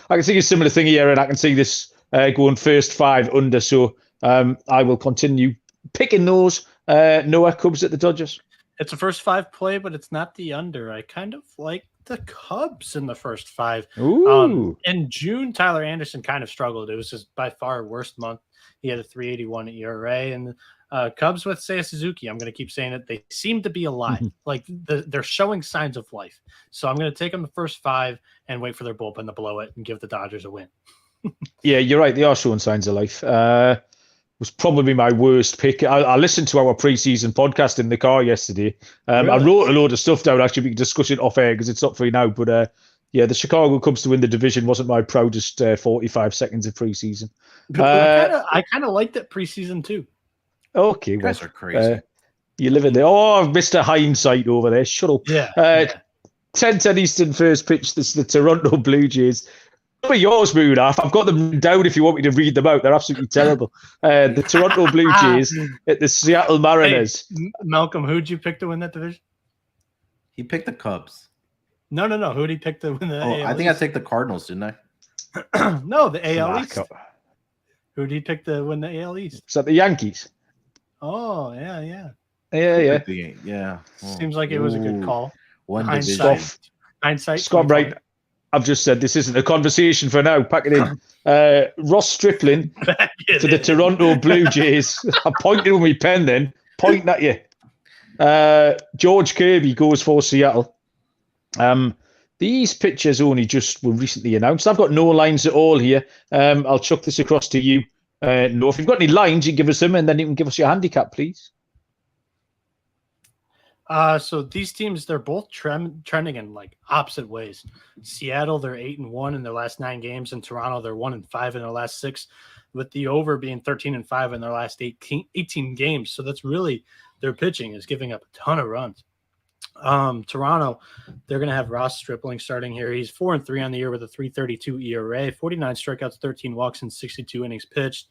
A: I can see a similar thing here, and I can see this going first 5 under. So I will continue picking those. Noah, Cubs at the Dodgers.
C: It's a first 5 play, but it's not the under. I kind of like the Cubs in the first 5.
A: Ooh.
C: In June, Tyler Anderson kind of struggled. It was his by far worst month. He had a 3.81 ERA, and Cubs with Seiya Suzuki, I'm going to keep saying it. They seem to be alive. Like they're showing signs of life. So I'm going to take them the first 5 and wait for their bullpen to blow it and give the Dodgers a win.
A: Yeah, you're right. They are showing signs of life. Was probably my worst pick. I listened to our preseason podcast in the car yesterday. Really? I wrote a load of stuff down. Actually, we can discuss it off air because it's not free now. But the Chicago Cubs to win the division wasn't my proudest 45 seconds of preseason.
C: I kind of liked it preseason too.
A: Okay,
B: you guys are crazy.
A: You live in there. Oh, Mr. Hindsight over there. Shut up. 10-10 Eastern first pitch. This is the Toronto Blue Jays. Some of yours, Munaf. I've got them down if you want me to read them out. They're absolutely terrible. The Toronto Blue Jays at the Seattle Mariners.
C: Hey, Malcolm, who'd you pick to win that division?
B: He picked the Cubs.
C: No. Who'd he pick to win the AL
B: I think I picked the Cardinals, didn't
C: I? No, the AL East. Who'd he pick to win the AL East?
A: Is that the Yankees?
C: Oh, yeah.
B: Yeah.
C: Seems like it was a good call.
B: Hindsight.
A: Scott, right. I've just said this isn't a conversation for now. Pack it in. Ross Stripling to the Toronto Blue Jays. I pointed with my pen then. Pointing at you. George Kirby goes for Seattle. These pitchers only just were recently announced. I've got no lines at all here. I'll chuck this across to you. No, if you've got any lines, you give us them, and then you can give us your handicap, please.
C: So these teams, they're both trending in like opposite ways. Seattle, they're 8-1 in their last 9 games, and Toronto, they're 1-5 in their last 6, with the over being 13-5 in their last 18 games. So that's really their pitching is giving up a ton of runs. Toronto, they're going to have Ross Stripling starting here. He's 4-3 on the year with a 3.32 ERA, 49 strikeouts, 13 walks, and 62 innings pitched.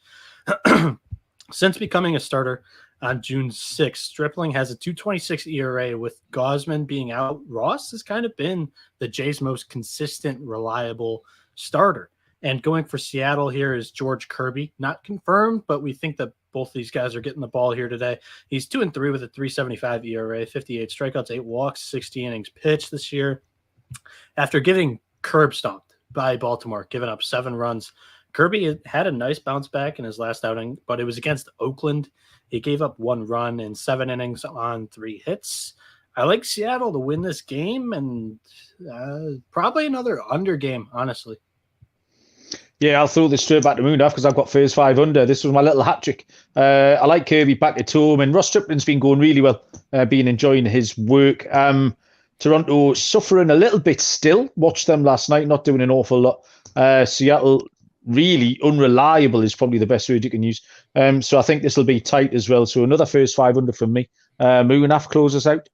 C: Since becoming a starter on June 6th, Stripling has a 2.26 ERA. With Gausman being out, Ross has kind of been the Jays' most consistent, reliable starter. And going for Seattle here is George Kirby. Not confirmed, but we think that both these guys are getting the ball here today. He's 2-3 with a 3.75 ERA, 58 strikeouts, 8 walks, 60 innings pitched this year. After getting curb stomped by Baltimore, giving up 7 runs Kirby had a nice bounce back in his last outing, but it was against Oakland. He gave up 1 run in 7 innings on 3 hits. I like Seattle to win this game, and probably another under game, honestly.
A: Yeah, I'll throw this straight back to Moonaf because I've got first 5 under. This was my little hat trick. I like Kirby back at home, and Ross Stripling's been going really well, been enjoying his work. Toronto suffering a little bit still. Watched them last night, not doing an awful lot. Seattle really unreliable is probably the best word you can use. So I think this will be tight as well. So another first 5 under from me. Moonaf closes out.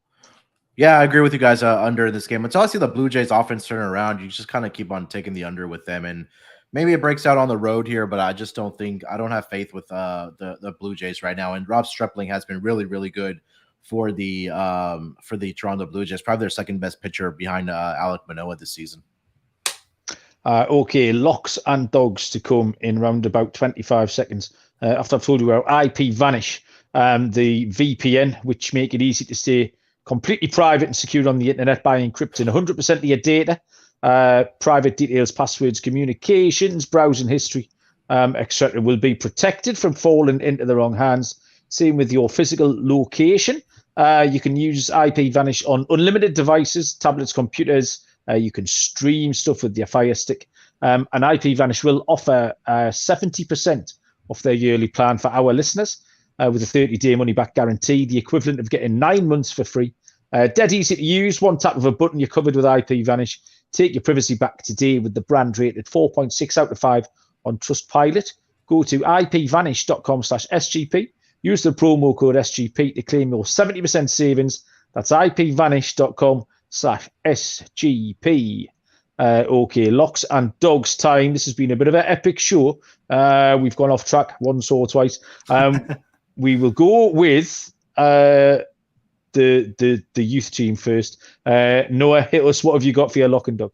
B: Yeah, I agree with you guys under in this game. Until I see the Blue Jays offense turn around, you just kind of keep on taking the under with them. And maybe it breaks out on the road here, but I just don't have faith with the Blue Jays right now. And Rob Stripling has been really, really good for the Toronto Blue Jays. Probably their second best pitcher behind Alek Manoah this season.
A: Okay, locks and dogs to come in round about 25 seconds. After I've told you about IP Vanish, the VPN, which make it easy to stay completely private and secure on the internet by encrypting 100% of your data, private details, passwords, communications, browsing history, etc. will be protected from falling into the wrong hands. Same with your physical location. You can use IP Vanish on unlimited devices, tablets, computers. You can stream stuff with your Fire Stick. And IP Vanish will offer 70% off their yearly plan for our listeners with a 30-day money-back guarantee, the equivalent of getting 9 months for free. Dead easy to use. One tap of a button, you're covered with IP Vanish. Take your privacy back today with the brand rated 4.6 out of 5 on Trustpilot. Go to ipvanish.com/SGP. Use the promo code SGP to claim your 70% savings. That's ipvanish.com/SGP. Okay, locks and dogs time. This has been a bit of an epic show. We've gone off track once or twice. We will go with the youth team first. Noah, hit us. What have you got for your lock and dog?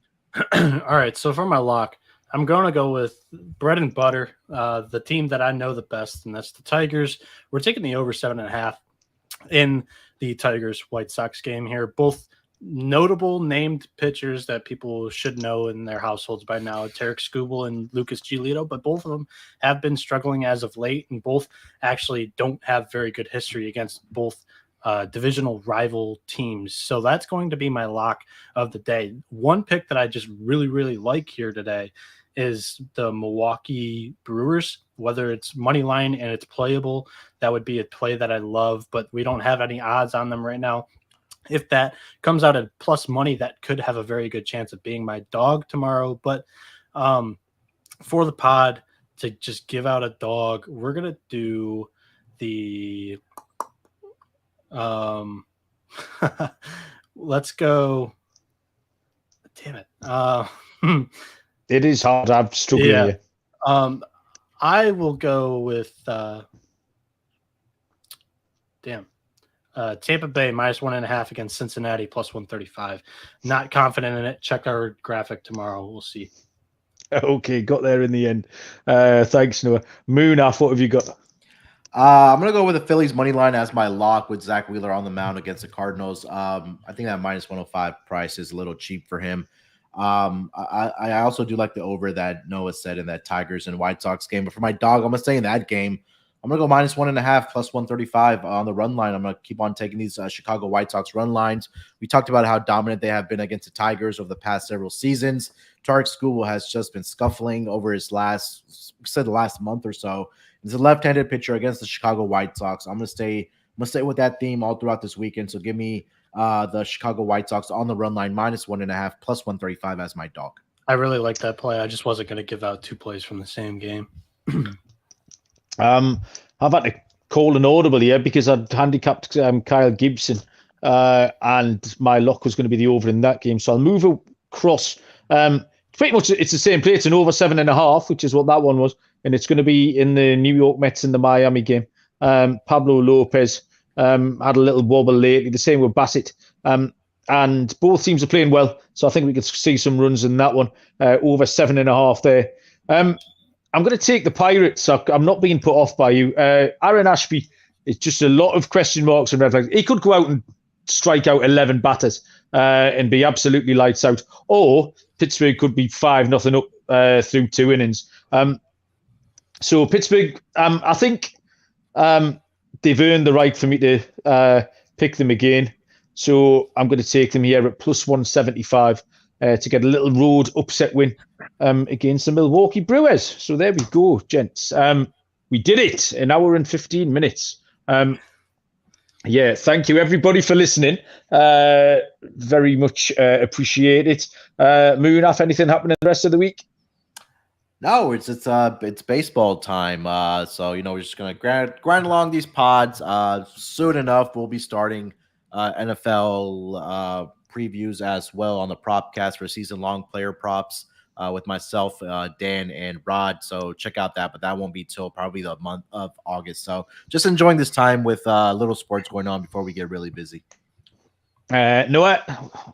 C: All right, so for my lock, I'm going to go with bread and butter, the team that I know the best, and that's the Tigers. We're taking the over 7.5 in the Tigers-White Sox game here. Both notable named pitchers that people should know in their households by now, Tarek Skubal and Lucas Giolito, but both of them have been struggling as of late, and both actually don't have very good history against both divisional rival teams. So that's going to be my lock of the day. One pick that I just really, really like here today is the Milwaukee Brewers. Whether it's money line and it's playable, that would be a play that I love, but we don't have any odds on them right now. If that comes out at plus money, that could have a very good chance of being my dog tomorrow. But for the pod, to just give out a dog, we're going to do the let's go. Damn it.
A: It is hard. I've struggled here.
C: I will go with Tampa Bay -1.5 against Cincinnati +135. Not confident in it. Check our graphic tomorrow. We'll see.
A: Okay, got there in the end. Thanks, Noah. Moonaf, what have you got?
B: I'm going to go with the Phillies money line as my lock with Zach Wheeler on the mound against the Cardinals. I think that -105 price is a little cheap for him. I also do like the over that Noah said in that Tigers and White Sox game. But for my dog, I'm going to stay in that game. I'm going to go -1.5 +135 on the run line. I'm going to keep on taking these Chicago White Sox run lines. We talked about how dominant they have been against the Tigers over the past several seasons. Tarek Skubal has just been scuffling over his last month or so. He's a left-handed pitcher against the Chicago White Sox. I'm gonna stay with that theme all throughout this weekend. So give me the Chicago White Sox on the run line -1.5 +135 as my dog.
C: I really like that play. I just wasn't going to give out 2 plays from the same game.
A: I've had to call an audible here because I'd handicapped Kyle Gibson, and my lock was going to be the over in that game. So I'll move across. Pretty much it's the same play. It's an over 7.5, which is what that one was. And it's going to be in the New York Mets and the Miami game. Pablo Lopez had a little wobble lately. The same with Bassett. And both teams are playing well. So I think we could see some runs in that one. Over 7.5 there. I'm going to take the Pirates. I'm not being put off by you. Aaron Ashby is just a lot of question marks and red flags. He could go out and strike out 11 batters and be absolutely lights out. Or Pittsburgh could be 5-0 up through 2 innings. So Pittsburgh, I think they've earned the right for me to pick them again. So I'm going to take them here at plus 175 to get a little road upset win against the Milwaukee Brewers. So there we go, gents. We did it, an hour and 15 minutes. Yeah, thank you everybody for listening. Very much appreciate it. Moonaf, anything happening the rest of the week?
B: No, it's baseball time. So we're just gonna grind along these pods. Soon enough, we'll be starting NFL previews as well on the Propcast for season-long player props with myself, Dan, and Rod. So check out that, but that won't be till probably the month of August. So just enjoying this time with little sports going on before we get really busy.
A: Noah,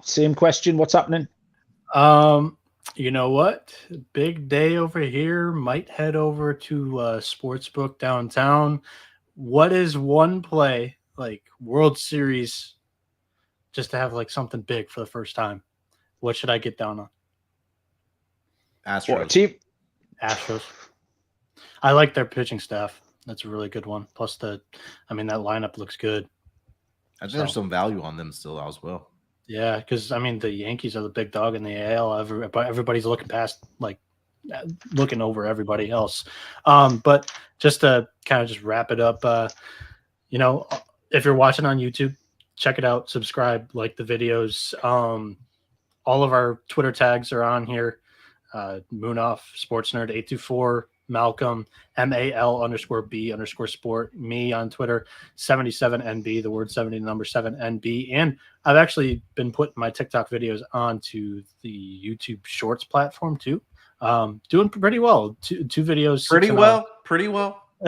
A: same question. What's happening?
C: You know what? Big day over here. Might head over to Sportsbook downtown. What is one play, like World Series, just to have like something big for the first time? What should I get down on?
B: Astros.
A: What team?
C: Astros. I like their pitching staff. That's a really good one. Plus that lineup looks good.
B: I think there's some value on them still as well.
C: Yeah, because the Yankees are the big dog in the AL. Everybody's looking over everybody else. But just to kind of just wrap it up, if you're watching on YouTube, check it out, subscribe, like the videos. All of our Twitter tags are on here. Moonoff, Sports Nerd 824, Malcolm, MAL_B_sport, me on Twitter, 77NB, the word 70, the number 7NB. And I've actually been putting my TikTok videos onto the YouTube Shorts platform too. Doing pretty well. Two videos.
B: Pretty well.
C: 2 videos,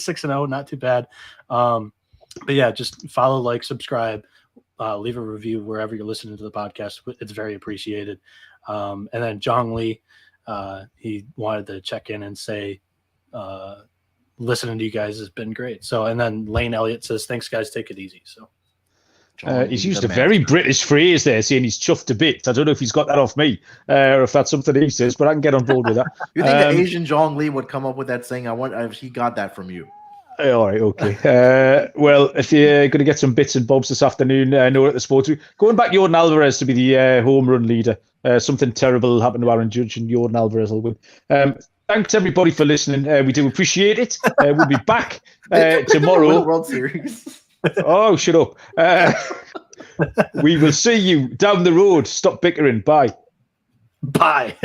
C: 6-0, not too bad. But yeah, just follow, like, subscribe, leave a review wherever you're listening to the podcast. It's very appreciated. And then Jong Lee, he wanted to check in and say, listening to you guys has been great. So, and then Lane Elliott says, thanks guys, take it easy. So
A: he's used a very British phrase there, saying he's chuffed a bit. I don't know if he's got that off me or if that's something he says, but I can get on board with that.
B: You think the Asian Jong Lee would come up with that saying? I wonder if he got that from you.
A: All right, okay. Well, if you're going to get some bits and bobs this afternoon, know at the sports week, going back Jordan Alvarez to be the home run leader. Something terrible happened to Aaron Judge and Jordan Alvarez will win. Thanks everybody for listening. We do appreciate it. We'll be back tomorrow.
B: World Series.
A: Oh, shut up. We will see you down the road. Stop bickering. Bye.
C: Bye.